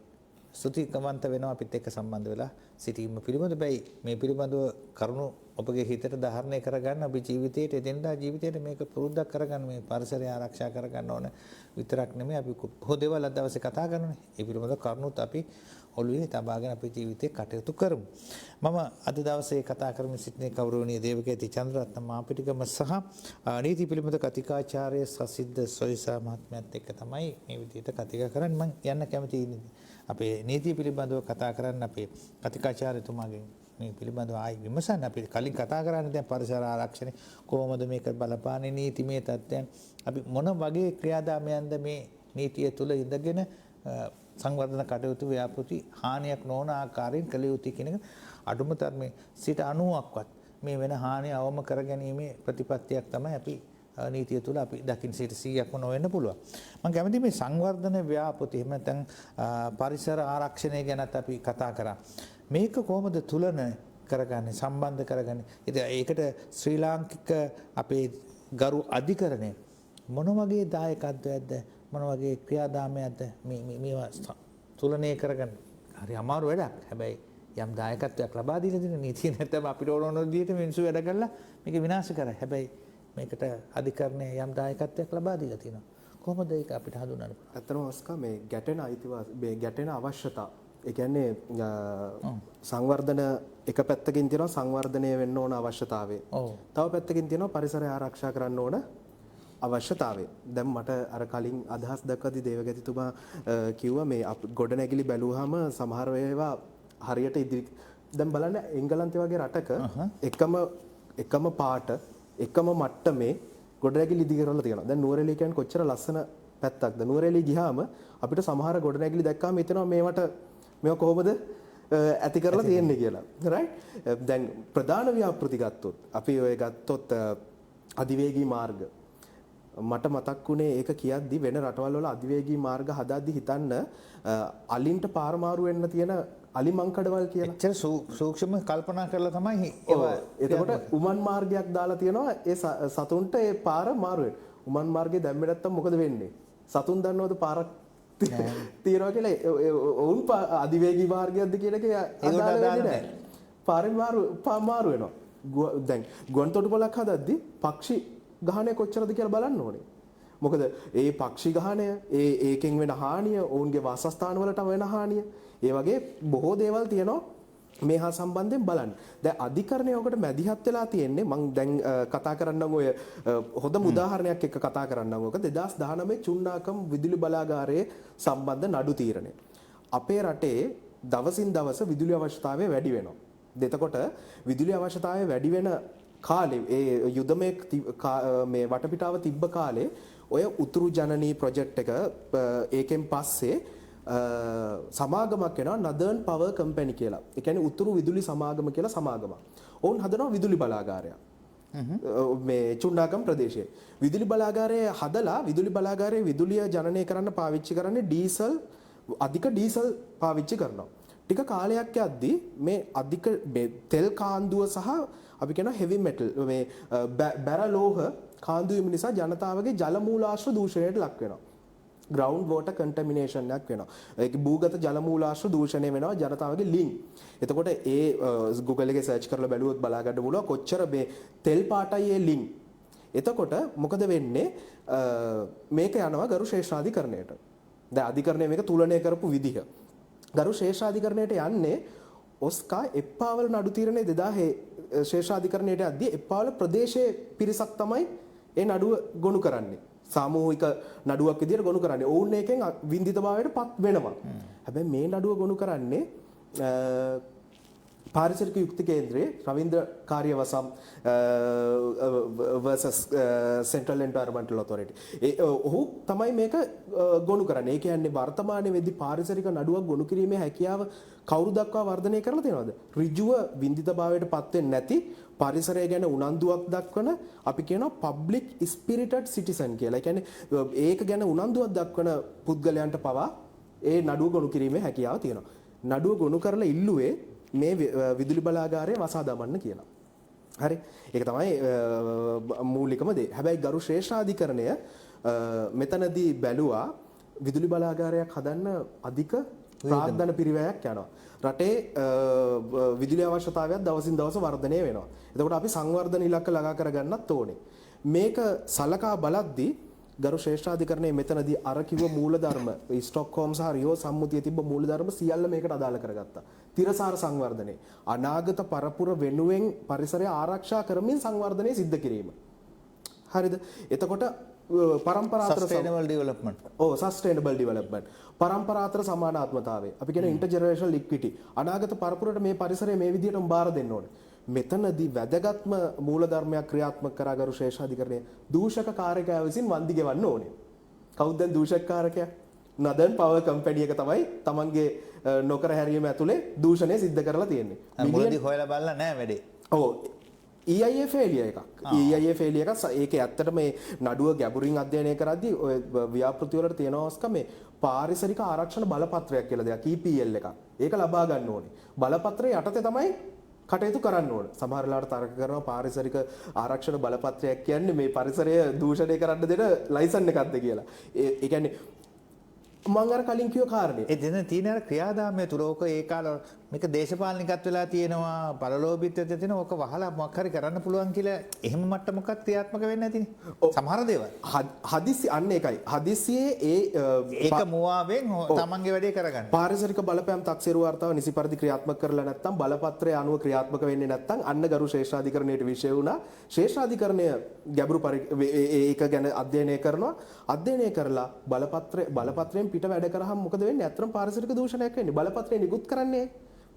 ස්තුතිකමන්ත වෙනවා අපිත් එක්ක සම්බන්ධ වෙලා සිටීම පිළිබඳ බැයි මේ පිළිබඳව කරුණු ඔබගේ හිතට ධාරණය කරගන්න ඔබේ ජීවිතයේ එදිනදා ජීවිතයේ මේක පුරුද්දක් කරගන්න මේ පරිසරය ආරක්ෂා කරගන්න ඕන විතරක් නෙමෙයි අපි බොහෝ දේවල් අද දවසේ කතා කරනනේ ඒ පිළිබඳව කරුණුත් අපි ඔළුවේ තබාගෙන අපේ ජීවිතේ කටයුතු කරමු. මම අද දවසේ කතා කරමින් සිටින ගෞරවනීය දේවකේති චන්ද්‍රරත්න මාපිටිගම සහ නීති පිළිබඳ කතිකාචාර්ය සසිද්ධ සොයිසා මහත්මයාත් එක්ක තමයි මේ විදිහට කතිකා කරන්නේ. මම යන්න කැමතියි අපේ නීතිය පිළිබඳව කතා කරන්න අපේ කතිකාචාර්යතුමාගෙන් මේ පිළිබඳව ආයි විමසන්න. අපි කලින් කතා කරන්නේ දැන් පරිසර ආරක්ෂණය කොහොමද මේක බලපාන්නේ නීතිමය තත්ත්වයන් අපි මොන වගේ ක්‍රියාදාමයන්ද මේ නීතිය තුල ඉඳගෙන සංවර්ධන කටයුතු ව්‍යාපෘති හානියක් නොවන ආකාරයෙන් කළ යුතුයි කියන එක අඩුම තරමේ 90%ක්වත් මේ වෙන හානිය අවම කරගැනීමේ ප්‍රතිපත්තියක් තමයි අපි නීතිය තුළ අපි දකින්න 100%ක්ම නොවෙන්න පුළුවන්. මම කැමතියි මේ සංවර්ධන ව්‍යාපෘති එහෙම නැත්නම් පරිසර ආරක්ෂණය ගැනත් අපි කතා කරා. මේක කොහොමද තුලන කරගන්නේ සම්බන්ධ කරගන්නේ? ඉතින් ඒකට ශ්‍රී ලාංකික අපේ ගරු අධිකරණය මොන වගේ දායකත්වයක්ද මොන වගේ ක්‍රියාදාමයක්ද මේවා තුලනය කරගන්න හරි අමාරු වැඩක්. හැබැයි යම් දායකත්වයක් ලබා දීලා දෙන නීතිය නැත්නම් අපිට ඕන විදිහට මිනිස්සු වැඩ කරලා මේක විනාශ කරයි. හැබැයි මේකට අධිකරණය යම් දායකත්වයක් ලබා දීලා තියෙනවා. කොහොමද ඒක අපිට හඳුනන්න පුළුවන්? ඇත්තටම ඔස්කා මේ ගැටෙන අවශ්‍යතා. ඒ කියන්නේ සංවර්ධන එක පැත්තකින් තියෙනවා සංවර්ධනය වෙන්න ඕන අවශ්‍යතාවය. තව පැත්තකින් තියෙනවා පරිසරය ආරක්ෂා කරන්න ඕන අවශ්‍යතාවය. දැන් මට අර කලින් අදහස් දක්වද්දී දේවගතිතුමා කිව්වා මේ ගොඩනැගිලි බැලුවාම සමහර ඒවා හරියට ඉදිරි දැන් බලන්න එංගලන්තය වගේ රටක එකම පාට එකම මට්ටමේ ගොඩනැගිලි ඉදි කරලා තියෙනවා. දැන් නුවරඑළිය කියන්නේ කොච්චර ලස්සන පැත්තක්ද. නුවරඑළිය ගියාම අපිට සමහර ගොඩනැගිලි දැක්කාම හිතෙනවා මේවා කොහොමද ඇති කරලා තියෙන්නේ කියලා. රයිට්? දැන් ප්‍රධාන ව්‍යාපෘති ගත්තොත් අපි ඔය ගත්තොත් අධිවේගී මාර්ග මට මතක් වුණේ ඒක කියද්දි වෙන රටවල් වල අධිවේගී මාර්ග හදාද්දි හිතන්න අලින්ට පාර මාරු වෙන්න තියෙන අලි මංකඩවල් කියලා. එච්චර සූක්ෂම කල්පනා කරලා තමයි එතකොට උමන් මාර්ගයක් දාලා තියෙනවා ඒ සතුන්ට ඒ පාර මාරු වෙන්න. උමන් මාර්ගේ දැම්මේ නැත්තම් මොකද වෙන්නේ? සතුන් දන්නවද පාරක් තියනවා කියලා ඔවුන් අධිවේගී මාර්ගයක්ද කියන එක අදාළ වෙන්නේ නැහැ. පාරෙන් මාරු වෙනවා. දැන් ගුවන් තොටුපළක් හදද්දි පක්ෂි ගහණය කොච්චරද කියලා බලන්න ඕනේ. මොකද ඒ පක්ෂි ගහණය, ඒකෙන් වෙන හානිය, ඔවුන්ගේ වාසස්ථාන වලට වෙන හානිය, ඒ වගේ බොහෝ දේවල් තියෙනවා මේ හා සම්බන්ධයෙන් බලන්න. දැන් අධිකරණය ඔකට මැදිහත් වෙලා තියෙන්නේ. මම දැන් කතා කරන්නම් ඔය හොඳම උදාහරණයක් එක්ක කතා කරන්නම්. ඔක 2019 චුන්නාකම් විදුලි බලාගාරයේ සම්බන්ධ නඩු තීරණය. අපේ රටේ දවසින් දවස විදුලි අවශ්‍යතාවය වැඩි වෙනවා. එතකොට විදුලි අවශ්‍යතාවය වැඩි වෙන කාලේ ඒ යුදමේ මේ වටපිටාව තිබ්බ කාලේ ඔය උතුරු ජනනී ප්‍රොජෙක්ට් එක ඒකෙන් පස්සේ සමාගමක් වෙනවා Northern Power Company කියලා. ඒ කියන්නේ උතුරු විදුලි සමාගම කියලා සමාගමක්. ඔවුන් හදනවා විදුලි බලාගාරයක්. මේ චුන්නාකම් ප්‍රදේශයේ. විදුලි බලාගාරය හදලා විදුලි බලාගාරයේ විදුලිය ජනනය කරන්න පාවිච්චි කරන්නේ අධික ඩීසල් පාවිච්චි කරනවා. ටික කාලයක් යද්දී මේ අධික තෙල් කාන්දුව සහ අපි කියන හෙවි මෙටල් මේ බැරලෝහ කාන්දු වීම නිසා ජනතාවගේ ජල මූලාශ්‍ර දූෂණයට ලක් වෙනවා. ග්‍රවුන්ඩ් වෝටර් කන්ටැමිනේෂන් එකක් වෙනවා. ඒක භූගත ජල මූලාශ්‍ර දූෂණය වෙනවා ජනතාවගේ ලිං. එතකොට ඒ Google එකේ සර්ච් කරලා බැලුවොත් බලා ගන්න පුළුවන් කොච්චර මේ තෙල් පාටයි ඒ ලිං. එතකොට මොකද වෙන්නේ? මේක යනවා ගරු ශ්‍රේෂ්ඨාධිකරණයට. දැන් අධිකරණය මේක තුලනය කරපු විදිහ. ගරු ශ්‍රේෂ්ඨාධිකරණයට යන්නේ ඔස්කා එප්පාවල නඩු තීරණය 2000 ශ්‍රේෂ්ඨාධිකරණයට යද්දී එප්පාවල ප්‍රදේශයේ පිරිසක් තමයි ඒ නඩුව ගොනු කරන්නේ. සාමූහික නඩුවක් විදියට ගොනු කරන්නේ. ඔවුන් එකෙන් වින්දිතභාවයට පත් වෙනවා. හැබැයි මේ නඩුව ගොනු කරන්නේ පාරිසරික යුක්ති කේන්ද්‍රයේ Ravindra කාර්යවසම් versus Central Environmental Authority. ඔහු තමයි මේක ගොනු කරන්නේ. ඒ කියන්නේ වර්තමානයේ වෙද්දී පාරිසරික නඩුවක් ගොනු කිරීමේ හැකියාව කවුරු දක්වා වර්ධනය කරලා තියෙනවද? ඍජුව වින්දිතභාවයට පත් වෙන්නේ නැති පරිසරය ගැන උනන්දුවක් දක්වන අපි කියනවා public spirited citizen කියලා. ඒ කියන්නේ ඒක ගැන උනන්දුවක් දක්වන පුද්ගලයන්ට පවා ඒ නඩුව ගොනු කිරීමේ හැකියාව තියෙනවා. නඩුව ගොනු කරලා ඉල්ලුවේ මේ විදුලි බලාගාරය වසා දමන්න කියලා. හරි. ඒක තමයි මූලිකම දේ. හැබැයි ගරු ශ්‍රේෂ්ඨාධිකරණය මෙතනදී බැලුවා විදුලි බලාගාරයක් හදන්න අධික ප්‍රාග්ධන පිරිවැයක් යනවා. රටේ විදුලි අවශ්‍යතාවයත් දවසින් දවස වර්ධනය වෙනවා. එතකොට අපි සංවර්ධන ඉලක්ක ළඟා කරගන්නත් ඕනේ. මේක සලකා බලද්දී ගරු ශ්‍රේෂ්ඨාධිකරණයේ මෙතනදී අර කිව්ව මූලධර්ම ස්ටොක්හෝම් සහ රියෝ සම්මුතියේ තිබ්බ මූලධර්ම සියල්ල මේකට අදාළ කරගත්තා. තිරසාර සංවර්ධනය, අනාගත පරපුර වෙනුවෙන් පරිසරය ආරක්ෂා කරමින් සංවර්ධනය සිද්ධ කිරීම. හරිද? එතකොට පරම්පරාතර සස්ටේනබල් ඩෙවලොප්මන්ට්. Sustainable development. පරම්පරාතර සමානාත්මතාවය. අපි කියන ඉන්ටර්ජෙනරේෂනල් ඉක්විටි. අනාගත පරපුරට මේ පරිසරය මේ විදිහටම බාර දෙන්න ඕනේ. මෙතනදී වැදගත්ම මූලධර්මයක් ක්‍රියාත්මක කරා ගරු ශ්‍රේෂ්ඨාධිකරණය දූෂක කාරකයා විසින් වන්දි ගෙවන්න ඕනේ. කවුද දැන් දූෂක කාරකයා? Northern Power Company එක තමයි තමන්ගේ නොකර හැරීම ඇතුලේ දූෂණය සිද්ධ කරලා තියෙන්නේ. මුලදී හොයලා බලලා නැහැ වැඩේ. ඔව්. EIA failure එකක්. EIA failure එකක්. ඒකේ ඇත්තට මේ නඩුව ගැඹුරින් අධ්‍යයනය කරද්දී ඔය ව්‍යාපෘති වලට තියෙනවා ඔස්ක මේ පාරිසරික ආරක්ෂණ බලපත්‍රයක් කියලා දෙයක් EPL එකක්. ඒක ලබා ගන්න ඕනේ. බලපත්‍රයේ යටතේ තමයි කටයුතු කරන්න ඕන. සමහර වෙලාවට තර්ක කරනවා පාරිසරික ආරක්ෂණ බලපත්‍රයක් කියන්නේ මේ පරිසරය දූෂණය කරන්න දෙන ලයිසන් එකක්ද කියලා. ඒ කියන්නේ මම අර කලින් කිව්ව කාරණේ. ඒ දෙන තියෙන අර ක්‍රියාදාමයේ තුල ඕක ඒ කාල මේක දේශපාලනිකත් වෙලා තියෙනවා, පරලෝභීත්වයට තියෙනවා. ඕක වහලා මොකක් හරි කරන්න පුළුවන් කියලා එහෙම මට්ටමකත් ක්‍රියාත්මක වෙන්නේ නැතිනේ. සමහර දේවල්. හදිසි අන්න ඒකයි. හදිසියේ ඒක මුවාවෙන් තමන්ගේ වැඩේ කරගන්න. පාරිසරික බලපෑම් තක්සේරු වාර්තාව නිසි පරිදි ක්‍රියාත්මක කරලා නැත්නම් බලපත්‍රය අනුව ක්‍රියාත්මක වෙන්නේ නැත්නම් අන්න ගරු ශ්‍රේෂ්ඨාධිකරණයට විශේෂ වුණා. ශ්‍රේෂ්ඨාධිකරණය ගැඹුරු ඒක ගැන අධ්‍යයනය කරනවා. අධ්‍යයනය කරලා බලපත්‍රයෙන් පිට වැඩ කරාම මොකද වෙන්නේ? අත්‍තරම් පාරිසරික දූෂණයක් වෙන්නේ. බලපත්‍රය නිකුත් කරන්නේ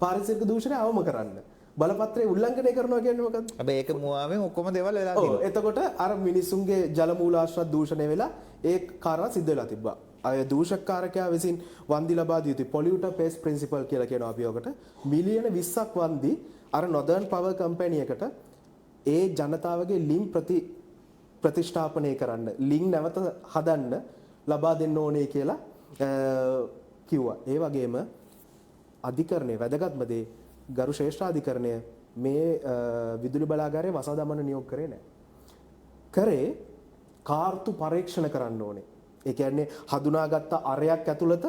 පාරිසරික දූෂණය අවම කරන්න. බලපත්‍රය උල්ලංඝනය කරනවා කියන්නේ මොකද්ද? හැබැයි ඒක මුවාවෙන් ඔක්කොම දේවල් වෙලා තියෙනවා. එතකොට අර මිනිසුන්ගේ ජල මූලාශ්‍ර දූෂණය වෙලා ඒ කාරණා සිද්ධ වෙලා තිබ්බා. අය දූෂකකාරකයා විසින් වන්දි ලබා දී යුතුයි. polluter pays principle කියලා කියනවා අපි ඔකට. මිලියන 20ක් වන්දි අර Northern Power Company එකට ඒ ජනතාවගේ ලිං ප්‍රතිෂ්ඨාපනය කරන්න, ලිං නැවත හදන්න ලබා දෙන්න ඕනේ කියලා කිව්වා. ඒ වගේම අධිකරණයේ වැදගත්ම දේ ගරු ශ්‍රේෂ්ඨාධිකරණය මේ විදුලි බලාගාරයේ වසා දමන නියෝග කරේ නැහැ. කරේ කාර්තු පරීක්ෂණ කරන්න ඕනේ. ඒ කියන්නේ හඳුනාගත්ත අරයක් ඇතුළත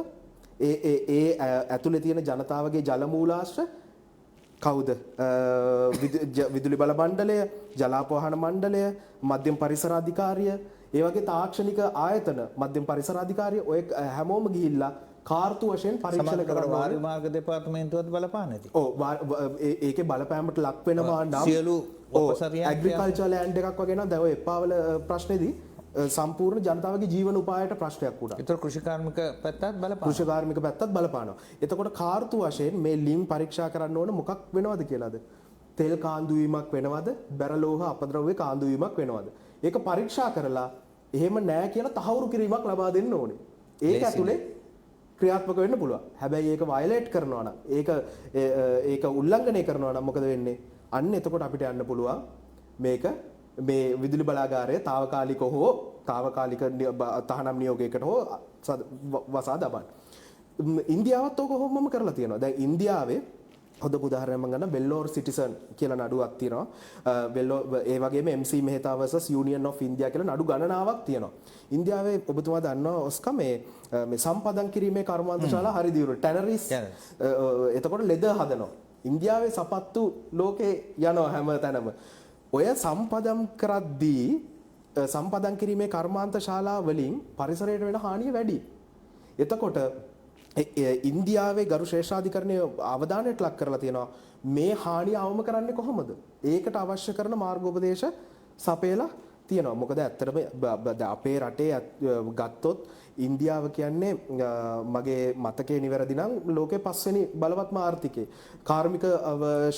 ඒ ඇතුලේ තියෙන ජනතාවගේ ජල මූලාශ්‍ර කවුද? විදුලි බල මණ්ඩලය, ජලාපවාහන මණ්ඩලය, මධ්‍යම පරිසර අධිකාරිය, ඒ වගේ තාක්ෂණික ආයතන මධ්‍යම පරිසර අධිකාරිය ඔය හැමෝම ගිහිල්ලා කාර්තු වශයෙන් පරීක්ෂණ කරනවා. වායු මාර්ග දෙපාර්තමේන්තුවත් බලපාන ඇති. ඔව් ඒකේ බලපෑමට ලක් වෙනවා නම් සියලු ඔපසරියන් ඇග්‍රිකල්චර් ලෑන්ඩ් එකක් වගේ නම් දැන් ඔය එප්පාවල ප්‍රශ්නේදී සම්පූර්ණ ජනතාවගේ ජීවන උපායට ප්‍රශ්නයක් වුණා. ඒතර කෘෂිකාර්මික පැත්තත් බලපානවා. කෘෂිකාර්මික පැත්තත් බලපානවා. එතකොට කාර්තු වශයෙන් මේ ලිම් පරීක්ෂා කරන්න ඕන මොකක් වෙනවද කියලාද? තෙල් කාන්දු වීමක් වෙනවද? බැරලෝහ අපද්‍රව්‍ය කාන්දු වීමක් වෙනවද? ඒක පරීක්ෂා කරලා එහෙම නෑ කියලා තහවුරු කිරීමක් ලබා දෙන්න ඕනේ. ඒක ඇතුලේ ක්‍රියාත්මක වෙන්න පුළුවන්. හැබැයි ඒක වයලේට් කරනවා නම් ඒක උල්ලංඝනය කරනවා නම් මොකද වෙන්නේ? අන්න එතකොට අපිට යන්න පුළුවන් මේක මේ විදුලි බලාගාරයේ తాවකාලික හෝ తాවකාලික තහනම් නියෝගයකට හෝ වසා දබන්න. ඉන්දියාවත් ඕක කොහොමම කරලා තියෙනවා. දැන් ඉන්දියාවේ හොඳ උදාහරණයක් මම ගන්න වෙල්ලෝර් සිටිසන් කියලා නඩුවක් තියෙනවා. ඒ වගේම MC Mehta vs Union of India කියලා නඩු ගණනාවක් තියෙනවා. ඉන්දියාවේ ඔබතුමා දන්නවා ඔස්කා මේ සම්පදන් කිරීමේ කර්මාන්තශාලා හරි දියුණු ටැනරිස් එතකොට ලෙදර් හදනවා. ඉන්දියාවේ සපත්තු ලෝකේ යනවා හැම තැනම. ඔය සම්පදම් කරද්දී සම්පදන් කිරීමේ කර්මාන්තශාලා වලින් පරිසරයට වෙන හානිය වැඩි. එතකොට ඉන්දියාවේ ගරු ශ්‍රේෂ්ඨාධිකරණයේ අවධානයට ලක් කරලා තියෙනවා මේ හානිය අවම කරන්නේ කොහොමද? ඒකට අවශ්‍ය කරන මාර්ගෝපදේශ සපයලා තියෙනවා. මොකද ඇත්තටම අපේ රටේ ගත්තොත් ඉන්දියාව කියන්නේ මගේ මතකයේ නිවැරදි නම් ලෝකේ 5 වෙනි බලවත්ම ආර්ථිකේ. කාර්මික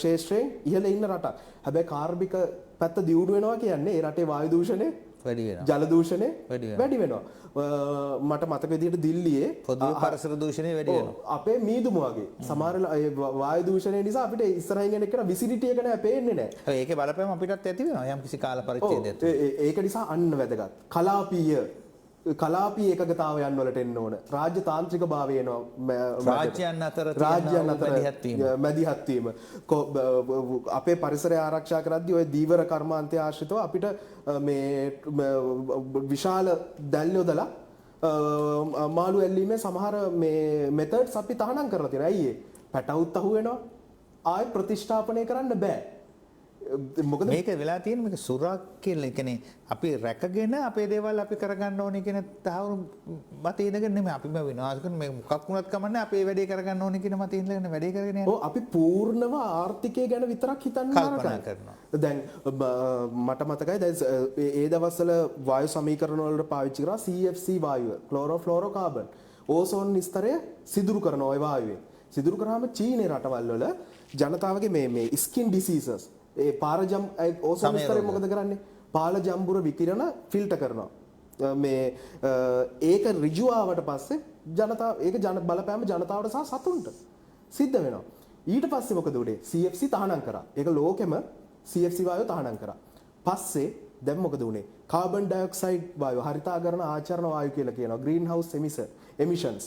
ශේෂ්ත්‍රයෙන් ඉහළ ඉන්න රටක්. හැබැයි කාර්මික පැත්ත දියුණු වෙනවා කියන්නේ ඒ රටේ වායු දූෂණය වැඩි වෙනවා. ජල දූෂණය වැඩි වෙනවා. මට මතක විදිහට දිල්ලියේ පොදු පරිසර දූෂණය වැඩි වෙනවා. අපේ මීදුම වගේ සමහර වායු දූෂණය නිසා අපිට ඉස්සරහින් යන එකට විසිරිටි එක නෑ පේන්නේ නෑ. ඒකේ බලපෑම අපිටත් ඇති වෙනවා යම් කිසි කාල පරිච්ඡේදයක්. ඒක නිසා අන්න වැදගත්. කලාපීය එකගතාවයන් වලට එන්න ඕන. රාජ්‍ය තාන්ත්‍රික භාවය එනවා. රාජ්‍යයන් අතර මැදිහත් වීම. අපේ පරිසරය ආරක්ෂා කරද්දී ওই දීවර කර්මාන්තය ආශ්‍රිතව අපිට මේ විශාල දැල් යොදලා මාළු ඇල්ලීමේ සමහර මේ මෙතඩ්ස් අපි තහනම් කරලා තියෙනවා. ඇයි ඒ? පැටවුත් අහු වෙනවා. ආයෙ ප්‍රතිස්ථාපනය කරන්න බෑ. මොකද මේක වෙලා තියෙන මේක සුරක් කියලා කියන්නේ අපි රැකගෙන අපේ දේවල් අපි කරගන්න ඕනේ කියන තහවුරු මතේ ඉඳගෙන නෙමෙයි අපිම විනාශ කරන මේ මොකක් වුණත් කමන්නේ අපේ වැඩේ කරගන්න ඕනේ කියන මතේ ඉඳගෙන වැඩේ කරගෙන යනවා. ඔව් අපි පූර්ණව ආර්ථිකය ගැන විතරක් හිතන්න කල්පනා කරනවා. දැන් මට මතකයි දැන් ඒ දවස්වල වායු සමීකරණ වලට පාවිච්චි කරා CFC වායුව ක්ලෝරෝෆ්ලෝරෝකාබන් ඕසෝන් ස්තරය සිදුරු කරන ওই වායුවේ. සිදුරු කරාම චීනේ රටවල් වල ජනතාවගේ මේ ස්කින් ඩිසීසස් ඒ පාරජම් ඕසෝන් ස්තරය මොකද කරන්නේ? පාල ජම්බුර විකිරණ ෆිල්ටර් කරනවා. මේ ඒක ඍජු ආවට පස්සේ ජනතාව ඒක බලපෑම ජනතාවට සහ සතුන්ට සිද්ධ වෙනවා. ඊට පස්සේ මොකද උනේ? CFC තහනම් කරා. ඒක ලෝකෙම CFC වායුව තහනම් කරා. පස්සේ දැන් මොකද උනේ? කාබන් ඩයොක්සයිඩ් වායුව හරිතාකරණ ආචරණ වායු කියලා කියනවා. Greenhouse emissions.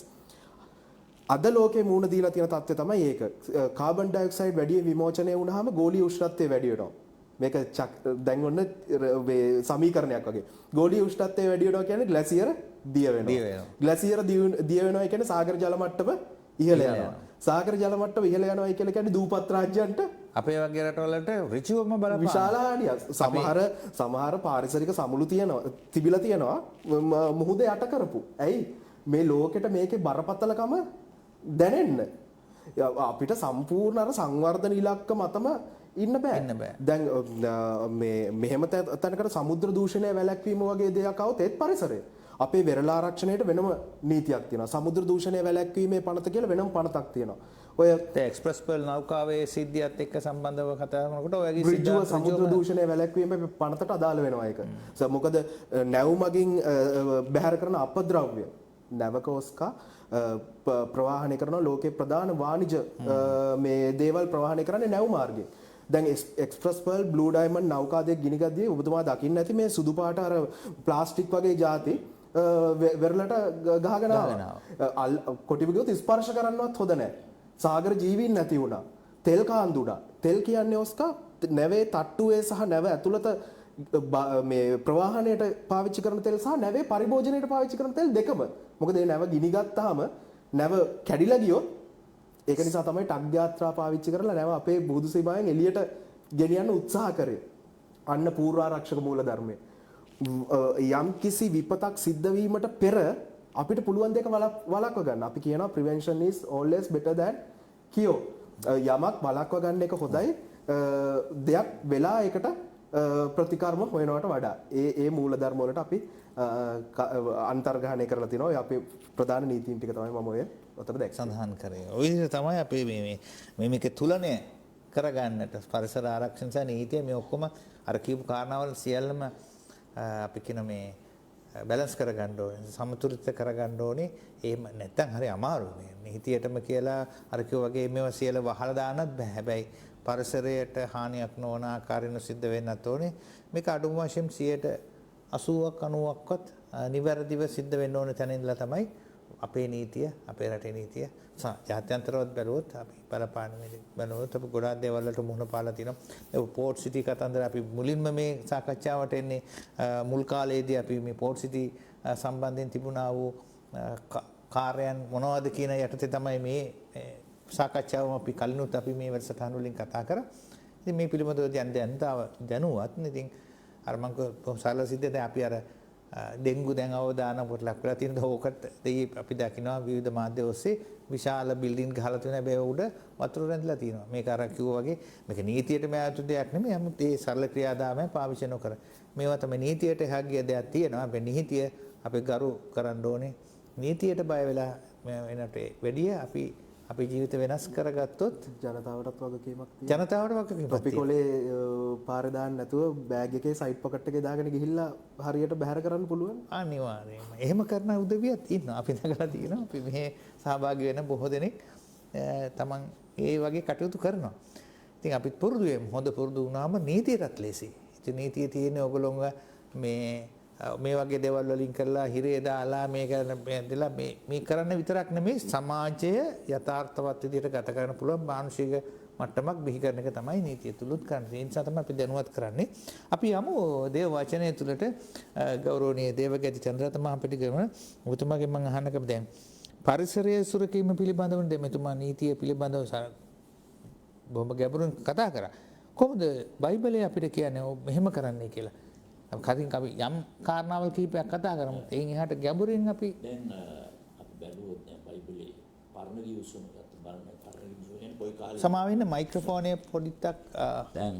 අද ලෝකේ මූණ දීලා තියෙන තත්ත්වය තමයි ඒක. කාබන් ඩයොක්සයිඩ් වැඩි විමෝචනය වුණාම ගෝලීය උෂ්ණත්වය වැඩි වෙනවා. මේක දැන් ඔන්න සමීකරණයක් වගේ. ගෝලීය උෂ්ණත්වය වැඩි වෙනවා කියන්නේ ග්ලැසියර් දිය වෙනවා. ග්ලැසියර් දිය වෙනවා කියන්නේ සාගර ජල මට්ටම ඉහළ යනවා. සාගර ජල මට්ටම ඉහළ යනවා කියලා කියන්නේ දූපත් රාජ්‍යයන්ට අපේ වගේ රටවලට ඍජුවම බලපාන විශාල හානියක්. සමහර පාරිසරික සමුළු තිබිලා තියෙනවා මුහුද යට කරපු. ඇයි මේ ලෝකෙට මේකේ බරපතලකම දැනෙන්න. අපිට සම්පූර්ණ අර සංවර්ධන ඉලක්ක මතම ඉන්න බෑ. දැන් මේ මෙහෙම තැනකට සමුද්‍ර දූෂණය වැළැක්වීම වගේ දෙයක් આવොත් ඒත් පරිසරය. අපේ වෙරළ ආරක්ෂණයට වෙනම නීතියක් තියෙනවා. සමුද්‍ර දූෂණය වැළැක්වීමේ පනත කියලා වෙනම පනතක් තියෙනවා. ඔය එක්ස්ප්‍රස් පර්ල් නෞකාවේ සිද්ධියත් එක්ක සම්බන්ධව කතා කරනකොට ඔයගේ ඍජුව සමුද්‍ර දූෂණය වැළැක්වීමේ පනතට අදාළ වෙනවා ඒක. මොකද නැව් මගින් බැහැර කරන අපද්‍රව්‍ය නැවක ඔස්කා ප්‍රවාහනය කරන ලෝකේ ප්‍රධාන වාණිජ මේ දේවල් ප්‍රවාහනය කරන්නේ නැව් මාර්ගයෙන්. දැන් එක්ස්ප්‍රස් පර්ල් බ්ලූ ඩයමන්ඩ් නෞකා දෙක ගිනිගද්දී ඔබතුමා දකින්න ඇති මේ සුදු පාට අර ප්ලාස්ටික් වගේ જાති වෙරළට ගහගෙන ආවා. කොටිව ගියොත් ස්පර්ශ කරන්නවත් හොඳ නැහැ. සාගර ජීවීන් නැති වුණා. තෙල් කාන්දු වුණා. තෙල් කියන්නේ ඔස්කා නැවේ තට්ටුවේ සහ නැව ඇතුළත මේ ප්‍රවාහණයට පාවිච්චි කරන තෙල් සහ නැවේ පරිභෝජනයට පාවිච්චි කරන තෙල් දෙකම. මොකද මේ නැව ගිනි ගත්තාම නැව කැඩිලා ගියොත් ඒක නිසා තමයි ටග් යාත්‍රා පාවිච්චි කරලා නැව අපේ බුදු සීමාවෙන් එළියට ගෙනියන්න උත්සාහ කරේ. අන්න පූර්වාරක්ෂක මූලධර්මය. යම් කිසි විපතක් සිද්ධ වීමට පෙර අපිට පුළුවන් දෙක වළක්ව ගන්න. අපි කියනවා prevention is always better than cure. යමක් වළක්ව ගන්න එක හොඳයි දෙයක් වෙලා ඒකට ප්‍රතිකර්ම හොයනවට වඩා. ඒ මූලධර්ම වලට අපි අන්තර්ග්‍රහණය කරලා තිනවා. අපේ ප්‍රධාන නීතීන් ටික තමයි මම ඔය ඔතන දැක්කේ. සඳහන් කරේ. ওই විදිහට තමයි අපි මේක තුලණය කරගන්නට පරිසර ආරක්ෂණ සහ නීතිය මේ ඔක්කොම අර කියපු කාරණාවල සියල්ලම අපි කියන මේ බැලන්ස් කරගන්න ඕනේ, සමතුලිත කරගන්න ඕනේ. එහෙම නැත්නම් හරි අමාරුයි මේ නීතියටම කියලා අර කිව්වා වගේ මේවා සියල්ල වහලා දාන්නත් බෑ. හැබැයි පරිසරයට හානියක් නොවන ආකාරයෙන් සිද්ධ වෙන්නත් ඕනේ. මේක අඩුම වශයෙන් 80ක් 90ක්වත් නිවැරදිව සිද්ධ වෙන්න ඕන තැන ඉඳලා තමයි අපේ නීතිය, අපේ රටේ නීතිය ජාත්‍යන්තරවත් බැලුවොත් අපි බලපාන්නේ බලනොත් අපි ගොඩාක් දේවල් වලට මුහුණ පාලා තිනවා. ඒ පෝට් සිටි කතන්දර අපි මුලින්ම මේ සාකච්ඡාවට එන්නේ මුල් කාලයේදී අපි මේ පෝට් සිටි සම්බන්ධයෙන් තිබුණා වූ කාර්යයන් මොනවද කියන යටතේ තමයි මේ සාකච්ඡාවම අපි කලිනුත් අපි මේ වැඩසටහන වලින් කතා කරා. ඉතින් මේ පිළිබඳව දැනුවත් ඉතින් අර මම සරල සිද්ධිය දැන් අපි අර ඩෙන්ගු දැන් අවදානමකට ලක් වෙලා තියෙනවා. ඕකට අපි දකිනවා විවිධ මාධ්‍ය ඔස්සේ විශාල බිල්ඩින් ගහලා තියෙන හැබැයි උඩ වතුර රැඳිලා තියෙනවා. මේක අර කිව්වා වගේ මේක නීතියට මෑතු දෙයක් නෙමෙයි. නමුත් ඒ සරල ක්‍රියාදාමය පාවිච්චි නොකර මේවා තමයි නීතියට එහා ගිය දෙයක් තියෙනවා. අපි නීතිය අපි ගරු කරන්න ඕනේ. නීතියට බය වෙලා වෙනට වැඩිය අපි ජීවිත වෙනස් කරගත්තොත් ජනතාවටත් වගකීමක් තියෙනවා. ජනතාවට වගකීමක් තියෙනවා. අපි කොලේ පාරේ දාන්න නැතුව බෑග් එකේ සයිඩ් පොකට් එකේ දාගෙන ගිහිල්ලා හරියට බැහැර කරන්න පුළුවන්. අනිවාර්යයෙන්ම. එහෙම කරන උදවියත් ඉන්නවා. අපි දැකලා තියෙනවා. අපි මෙහි සහභාගී වෙන බොහෝ දෙනෙක් තමන් ඒ වගේ කටයුතු කරනවා. ඉතින් අපිත් පුරුදු වෙමු. හොඳ පුරුදු වුණාම නීතියටත් ලේසි. ඉතින් නීතිය තියෙන්නේ ඔයගොල්ලෝම මේ වගේ දේවල් වලින් කරලා හිරේ දාලා මේ කරන්න විතරක් නෙමෙයි සමාජය යථාර්ථවත් විදිහට ගත කරන්න පුළුවන් මානසික මට්ටමක් බිහි කරන එක තමයි නීතිය තුලත් කරන්නේ. ඒ නිසා තමයි අපි දැනුවත් කරන්නේ. අපි යමු දේව වචනය තුලට ගෞරවනීය දේවගති චන්ද්‍රරත්න මහපතිගම ඔබතුමාගෙන් මම අහන්න කැමති දැන් පරිසරයේ සුරකීම පිළිබඳව මෙතුමා නීතිය පිළිබඳව බොහොම ගැඹුරින් කතා කරා. කොහොමද බයිබලයේ අපිට කියන්නේ මෙහෙම කරන්නයි කියලා? කලින් අපි යම් කාරණාවල් කිහිපයක් කතා කරමු. එයින් එහාට ගැඹුරින් අපි දැන් අපි බැලුවොත් දැන් බයිබලයේ පරණ ගිවිසුම ගත්ත බලන්න පරණ ගිවිසුම කියන්නේ කොයි කාලේ සමාවෙන්න මයික්‍රොෆෝනයේ පොඩිත්තක් දැන්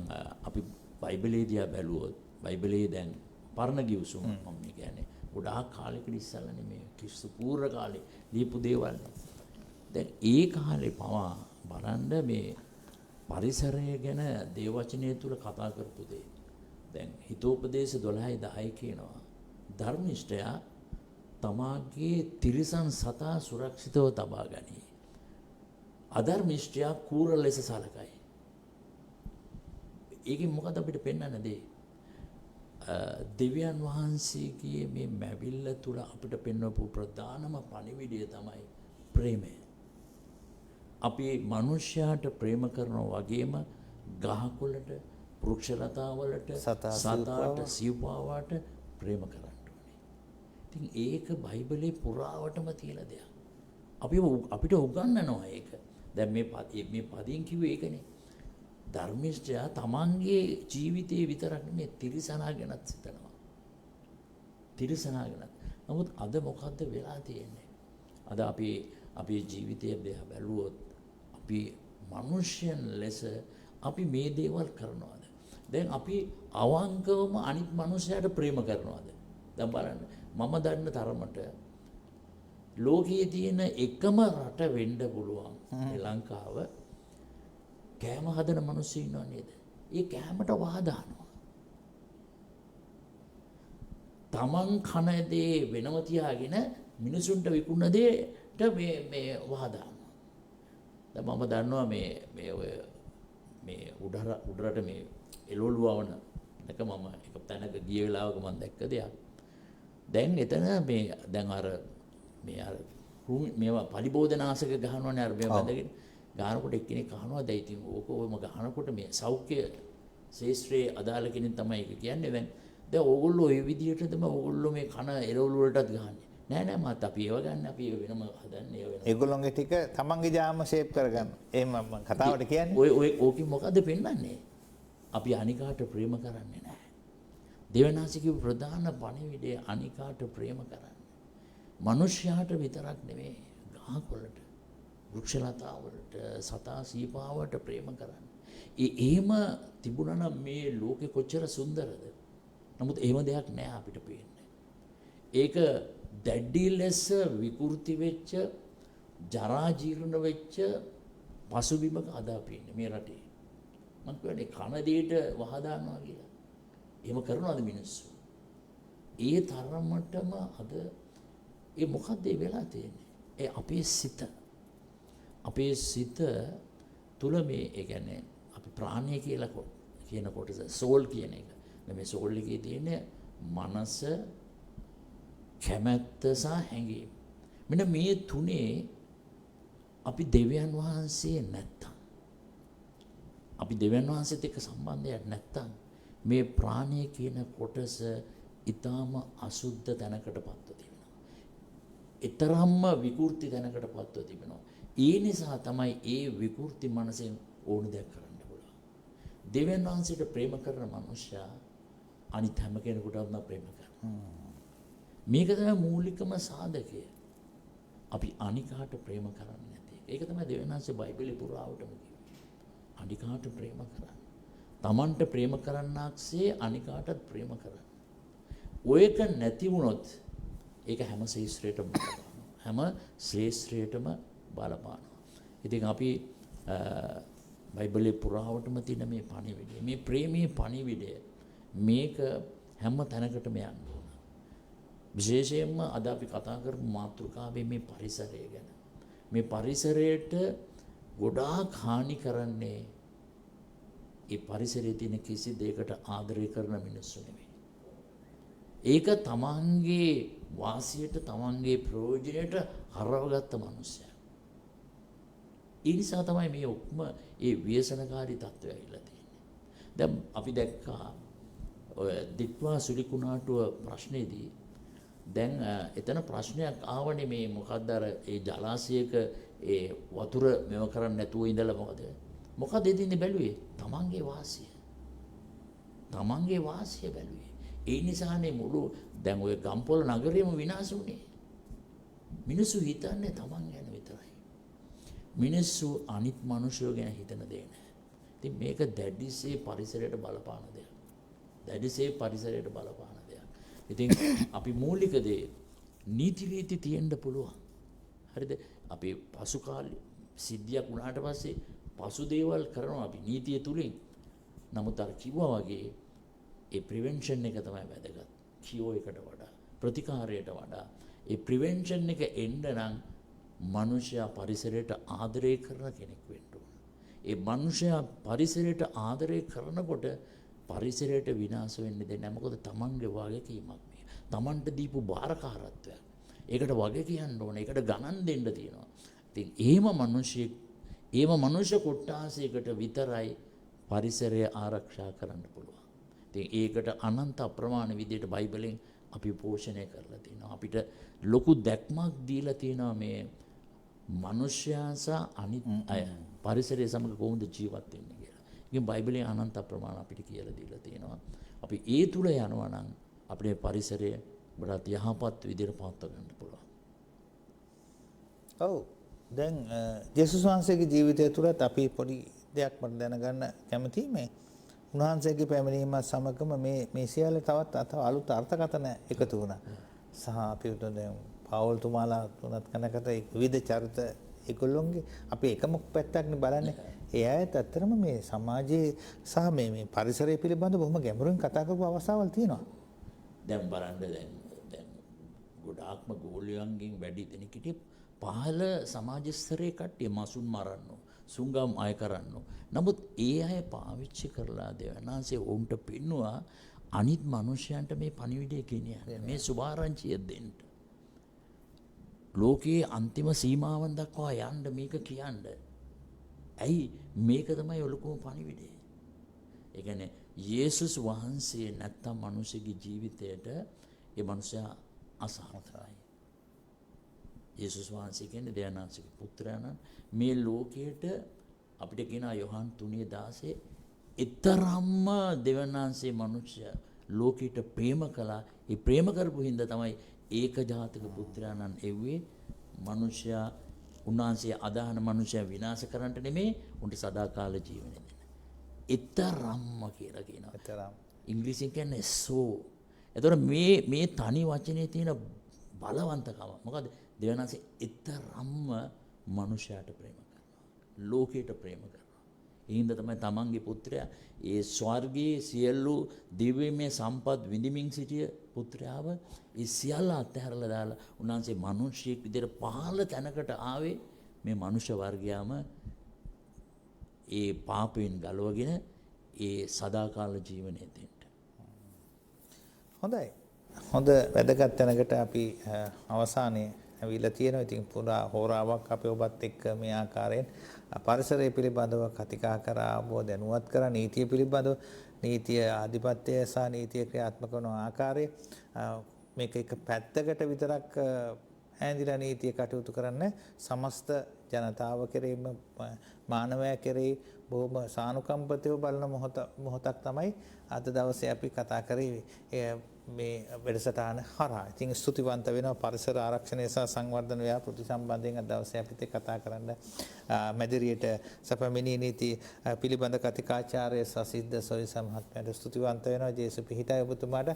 අපි බයිබලයේ දිහා බැලුවොත් බයිබලයේ දැන් පරණ ගිවිසුම මම කියන්නේ ගොඩාක් කාලෙකට ඉස්සෙල්ලා නෙමෙයි ක්‍රිස්තු පූර්ව කාලේ ලියපු දේවල්. දැන් ඒ කාලේ පවා බලන්න මේ පරිසරය ගැන දේවචනය තුල කතා කරපු දේ. දැන් හිතෝපදේශ 12:10 කියනවා ධර්මිෂ්ඨයා තමාගේ තිරිසන් සතා සුරක්ෂිතව තබා ගනී. අධර්මිෂ්ඨයා කූර ලෙස සලකයි. ඒකෙන් මොකද අපිට පෙන්වන්න දෙන්නේ? දෙවියන් වහන්සේගේ මේ මැවිල්ල තුල අපිට පෙන්වපු ප්‍රධානම පණිවිඩය තමයි ප්‍රේමය. අපි මිනිස්යාට ප්‍රේම කරනවා වගේම ගහකොළට වෘක්ෂලතාවලට සතාට සිව්පාවාට ප්‍රේම කරන්න ඕනේ. ඉතින් ඒක බයිබලයේ පුරාවටම තියෙන දෙයක්. අපිට උගන්වනවා ඒක. දැන් මේ පදින් කිව්වේ ඒකනේ. ධර්මිෂ්ඨයා තමන්ගේ ජීවිතේ විතරක් නෙමෙයි තිරිසනා ගැනත් සිතනවා. තිරිසනා ගැනත්. නමුත් අද මොකද්ද වෙලා තියෙන්නේ? අද අපේ ජීවිතය දිහා බැලුවොත් අපි මිනිස්යන් ලෙස අපි මේ දේවල් කරනවාද? දැන් අපි අවංකවම අනිත් මිනිසයාට ප්‍රේම කරනවාද? දැන් බලන්න මම දන්න තරමට ලෝකයේ තියෙන එකම රට වෙන්න පුළුවන් ශ්‍රී ලංකාව කෑම හදන මිනිස්සු ඉන්නව නේද? ඒ කෑමට වාදානවා. තමන් කන දේ වෙනම තියාගෙන මිනිසුන්ට විකුණන දේට මේ වාදානවා. දැන් මම දන්නවා මේ ඔය මේ උඩරට මේ එළවලුවවන එක මම එක තැනක ගිය වෙලාවක මම දැක්ක දෙයක්. දැන් එතන දැන් අර මේවා පරිබෝධනාශක ගහනවනේ අර මේ බඳගෙන ගහනකොට එක්කෙනෙක් අහනවා දැන් ඉතින් ඕකම ගහනකොට මේ සෞඛ්‍ය ශාස්ත්‍රයේ අදාළ කෙනෙක් තමයි ඒක කියන්නේ. දැන් ඕගොල්ලෝ ඒ විදිහට තමයි ඕගොල්ලෝ මේ කන එළවලු වලටත් ගහන්නේ. නෑ මාත් අපි ඒව ගන්න අපි ඒව වෙනම හදන්නේ ඒව වෙනම. ඒගොල්ලෝගේ ටික තමන්ගේ ජාම ෂේප් කරගන්න. එහෙම කතාවට කියන්නේ. ඔය ඕකේ මොකද්ද පෙන්වන්නේ? අපි අනිකාට ප්‍රේම කරන්නේ නැහැ. දෙවනාසිකේ ප්‍රධාන පණිවිඩය අනිකාට ප්‍රේම කරන්න. මනුෂ්‍යයාට විතරක් නෙමෙයි ගහකොළට, වෘක්ෂලතාවලට, සතා සීපාවට ප්‍රේම කරන්න. එහෙම තිබුණා නම් මේ ලෝකෙ කොච්චර සුන්දරද? නමුත් එහෙම දෙයක් නෑ අපිට පේන්නේ. ඒක දැඩි ලෙස විකෘති වෙච්ච, ජරා ජීර්ණ වෙච්ච පසුබිමක අද අපි ඉන්නේ මේ රටේ. මම කියන්නේ කන දෙයට වහ දානවා කියලා. එහෙම කරනවද මිනිස්සු? ඒ තරමටම අද ඒ මොකද්ද වෙලා තියෙන්නේ? ඒ අපේ සිත. අපේ සිත තුල මේ ඒ කියන්නේ අපි ප්‍රාණය කියලා කියන කොටස සෝල් කියන එක. මේ සෝල් එකේ තියෙන මනස, කැමැත්ත සහ හැඟීම. මෙන්න මේ තුනේ අපි දෙවියන් වහන්සේ නැත්තම්, අපි දෙවියන් වහන්සේත් එක්ක සම්බන්ධයක් නැත්තම් මේ ප්‍රාණය කියන කොටස ඊටාම අසුද්ධ තැනකටපත්ව තිබෙනවා. ඊතරම්ම විකෘති තැනකටපත්ව තිබෙනවා. ඒ නිසා තමයි ඒ විකෘති මනසෙන් ඕන දෙයක් කරන්න පුළුවන්. දෙවියන් වහන්සේට ප්‍රේම කරන මනුෂ්‍යයා අනිත් හැම කෙනෙකුටම ප්‍රේම කරනවා. මේක තමයි මූලිකම සාධකය. අපි අනිකාට ප්‍රේම කරන්නේ නැති. ඒක තමයි දෙවියන් වහන්සේ බයිබලේ පුරාවටම කිව්වේ. අනිකාට ප්‍රේම කරන්න. තමන්ට ප්‍රේම කරන්නාක්සේ අනිකාටත් ප්‍රේම කරන්න. ඔයක නැති වුණොත් ඒක හැම ශේෂ්ත්‍රයටම බලපානවා. හැම ශේෂ්ත්‍රයටම බලපානවා. ඉතින් අපි බයිබලේ පුරාවටම තියෙන මේ පණිවිඩය, මේ ප්‍රේමයේ පණිවිඩය මේක හැම තැනකටම යන්න ඕන. විශේෂයෙන්ම අද අපි කතා කරපු මාතෘකාවේ මේ පරිසරය ගැන. මේ පරිසරයට ගොඩාක් හානි කරන්නේ ඒ පරිසරයේ තියෙන කිසි දෙයකට ආදරය කරන මිනිස්සු නෙමෙයි. ඒක තමන්ගේ වාසියට, තමන්ගේ ප්‍රයෝජනයට හරවගත්ත මිනිස්සයා. ඒ නිසා තමයි මේ ඔක්කොම ඒ ව්‍යසනකාරී තත්ත්වය ඇවිල්ලා තියෙන්නේ. දැන් අපි දැක්කා ඔය දිට්වා සුලිකුණාටුව ප්‍රශ්නේදී දැන් එතන ප්‍රශ්නයක් ආවනේ මේ මොකක්ද අර ඒ ජලාශයක ඒ වතුර මෙව කරන්නේ නැතුව ඉඳලා මොකද එදින්නේ බැලුවේ? තමන්ගේ වාසිය. තමන්ගේ වාසිය බැලුවේ. ඒ නිසානේ මුළු දැන් ඔය ගම්පොළ නගරයම විනාශ වුණේ. මිනිස්සු හිතන්නේ තමන් ගැන විතරයි. මිනිස්සු අනිත් මිනිස්සු ගැන හිතන දේ නැහැ. ඉතින් මේක දැඩිසේ පරිසරයට බලපාන දෙයක්. දැඩිසේ පරිසරයට බලපාන දෙයක්. ඉතින් අපි මූලික දේ නීති රීති තියෙන්න පුළුවන්. හරිද? අපි පසු කාලේ සිද්ධියක් වුණාට පස්සේ පසු දේවල් කරනවා අපි නීතිය තුලින්. නමුත් අර කිව්වා වගේ ඒ ප්‍රිවෙන්ෂන් එක තමයි වැදගත්. කියෝ එකට වඩා, ප්‍රතිකාරයට වඩා ඒ ප්‍රිවෙන්ෂන් එක එන්න නම් මනුෂ්‍යයා පරිසරයට ආදරය කරන කෙනෙක් වෙන්න ඕන. ඒ මනුෂ්‍යයා පරිසරයට ආදරය කරනකොට පරිසරයට විනාශ වෙන්න දෙන්නේ නැහැ. මොකද තමන්ගේ වගකීමක් මේ. තමන්ට දීපු බාරකාරත්වයක්. ඒකට වගේ කියන්න ඕනේ. ඒකට ගණන් දෙන්න තියෙනවා. ඉතින් එහෙම මනුෂ්‍ය කොට්ටාසයකට විතරයි පරිසරය ආරක්ෂා කරන්න පුළුවන්. ඉතින් ඒකට අනන්ත අප්‍රමාණ විදියට බයිබලෙන් අපි පෝෂණය කරලා තිනවා. අපිට ලොකු දැක්මක් දීලා තියෙනවා මේ මනුෂ්‍යයා සහ අනිත් අය පරිසරය සමග කොහොමද ජීවත් වෙන්නේ කියලා. ඉතින් බයිබලයේ අනන්ත අප්‍රමාණ අපිට කියලා දීලා තියෙනවා. අපි ඒ තුල යනවා නම් අපේ පරිසරය වඩාත් යහපත් විදියට පවත්වා ගන්න පුළුවන්. ඔව්. දැන් ජේසුස් වහන්සේගේ ජීවිතය තුළත් අපි පොඩි දෙයක් මට දැනගන්න කැමතියි. මේ උන්වහන්සේගේ පැමිණීමත් සමගම මේ සියල්ල තවත් අලුත් අර්ථකථන එකතු වුණා. සහ අපි දැන් පවුල් තුමාලා තුනත් කනකට විවිධ චරිත ඒගොල්ලොන්ගේ අපි එකම පැත්තක්නේ බලන්නේ. ඒ අයත් ඇත්තටම මේ සමාජයේ සහ මේ පරිසරය පිළිබඳව බොහොම ගැඹුරින් කතා කරපු අවස්ථාවල් තියෙනවා. දැන් බලන්න දැන් ගොඩාක්ම ගෝලියන්ගෙන් වැඩි දෙනෙක් හිටියේ පහළ සමාජ ස්තරයේ කට්ටිය මසුන් මරන්නෝ, සුංගම් අය කරන්නෝ. නමුත් ඒ අය පාවිච්චි කරලා දෙවනාසේ උන්ට පෙන්නවා අනිත් මිනිසයන්ට මේ පණිවිඩය ගෙනියන්න, මේ සුභාරංචිය දෙන්න. ලෝකයේ අන්තිම සීමාවන් දක්වා යන්න මේක කියන්න. ඇයි මේක තමයි ඔලුකම පණිවිඩය. ඒ කියන්නේ යේසුස් වහන්සේ නැත්තම් මිනිසෙගේ ජීවිතයට ඒ මිනිසයා අසහනයි. යේසුස් වහන්සේ කියන්නේ දෙවියන්ගේ පුත්‍රයාණන් මේ ලෝකයට අපිට කියනවා යොහන් 3:16 ඊතරම්ම දෙවියන්ගේ මිනිසයා ලෝකයට ප්‍රේම කළා. ඒ ප්‍රේම කරපු හින්දා තමයි ඒක ජාතක පුත්‍රයාණන් එව්වේ මිනිසයා උන්වහන්සේ අදහන මිනිසයා විනාශ කරන්නට නෙමෙයි උන්ට සදාකාල ජීවනය දෙන්න. ඊතරම්ම කියලා කියනවා. ඊතරම්. ඉංග්‍රීසියෙන් කියන්නේ සෝ. එතකොට මේ තනි වචනේ තියෙන බලවන්තකම මොකද දෙවනාසේ ඊතරම්ම මිනිසයාට ප්‍රේම කරනවා. ලෝකයට ප්‍රේම කරනවා. ඒ හින්දා තමයි තමන්ගේ පුත්‍රයා ඒ ස්වර්ගයේ සියලු දිව්‍යමය සම්පත් විඳින්මින් සිටිය පුත්‍රයාව ඒ සියල්ල අත්හැරලා දාලා උන්වහන්සේ මිනිසෙක් විදිහට පහළ තැනකට ආවේ මේ මනුෂ්‍ය වර්ගයාම ඒ පාපයෙන් ගලවගෙන ඒ සදාකාල ජීවනයේ දෙන්න. හොඳයි. හොඳ වැදගත් තැනකට අපි අවසානයේ ඇවිල්ලා තියෙනවා. ඉතින් පුරා හෝරාවක් අපි ඔබත් එක්ක මේ ආකාරයෙන් පරිසරය පිළිබඳව කතිකා කරා ඔබ දැනුවත් කරා නීතිය පිළිබඳව නීතිය ආධිපත්‍යය සහ නීතිය ක්‍රියාත්මක වන ආකාරය මේක එක පැත්තකට විතරක් ඈඳිලා නීතිය කටයුතු කරන්න සමස්ත ජනතාව කෙරෙහිම මානවයා කෙරෙහි බොහොම සානුකම්පිතව බලන මොහොතක් තමයි අද දවසේ අපි කතා කරේ මේ වැඩසටහන හරහා. ඉතින් ස්තුතිවන්ත වෙනවා පරිසර ආරක්ෂණය සහ සංවර්ධන ව්‍යාපෘති සම්බන්ධයෙන් අද දවසේ අපිත් කතා කරන්න මැදිරියට සපමිනී නීති පිළිබඳ කතිකාචාර්ය සසිද්ධ සොයිස මහත්මයාට ස්තුතිවන්ත වෙනවා. ජේසු පිහිටයි ඔබතුමාට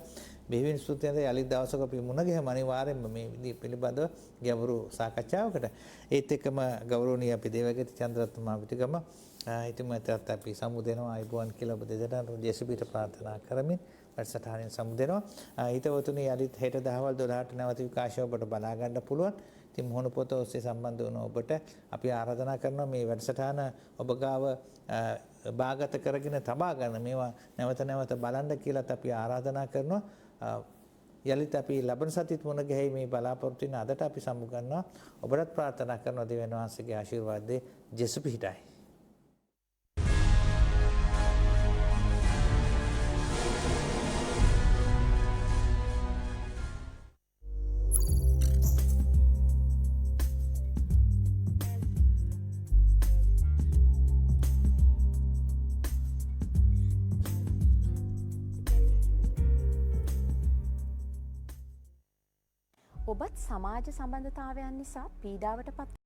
බෙහෙවින් ස්තුතිවන්ත. යලිත් දවසක අපි මුණ ගැහෙමු අනිවාර්යෙන්ම මේ පිළිබඳව ගැඹුරු සාකච්ඡාවකට. ඒත් එක්කම ගෞරවනීය අපි දේවගති චන්ද්‍රරත්න මහපිටිගම ඉතිමත් අපි සමුදෙනවා අයිබෝන් කියලා ඔබ දෙදෙනාට ජේසු පිට ප්‍රාර්ථනා කරමින් වැඩසටහනෙන් සමුදෙනවා. හිතවතුනි යලිත් හෙට දහවල් 12ට නැවත විකාශය ඔබට බලා ගන්න පුළුවන්. ඉතින් මොහොන පොත ඔස්සේ සම්බන්ධ වුණ ඔබට අපි ආරාධනා කරනවා මේ වැඩසටහන ඔබ ගාව භාගත කරගෙන තබා ගන්න මේවා නැවත නැවත බලන්න කියලාත් අපි ආරාධනා කරනවා. යලිත් අපි ලබන සතිත් මුණ ගැහි මේ බලාපොරොත්තු වෙන අදට අපි සමු ගන්නවා. ඔබටත් ප්‍රාර්ථනා කරනවා දෙවියන් වහන්සේගේ ආශිර්වාදයේ ජේසු පිහිටයි. ඔබත් සමාජ සම්බන්ධතාවයන් නිසා පීඩාවට පත්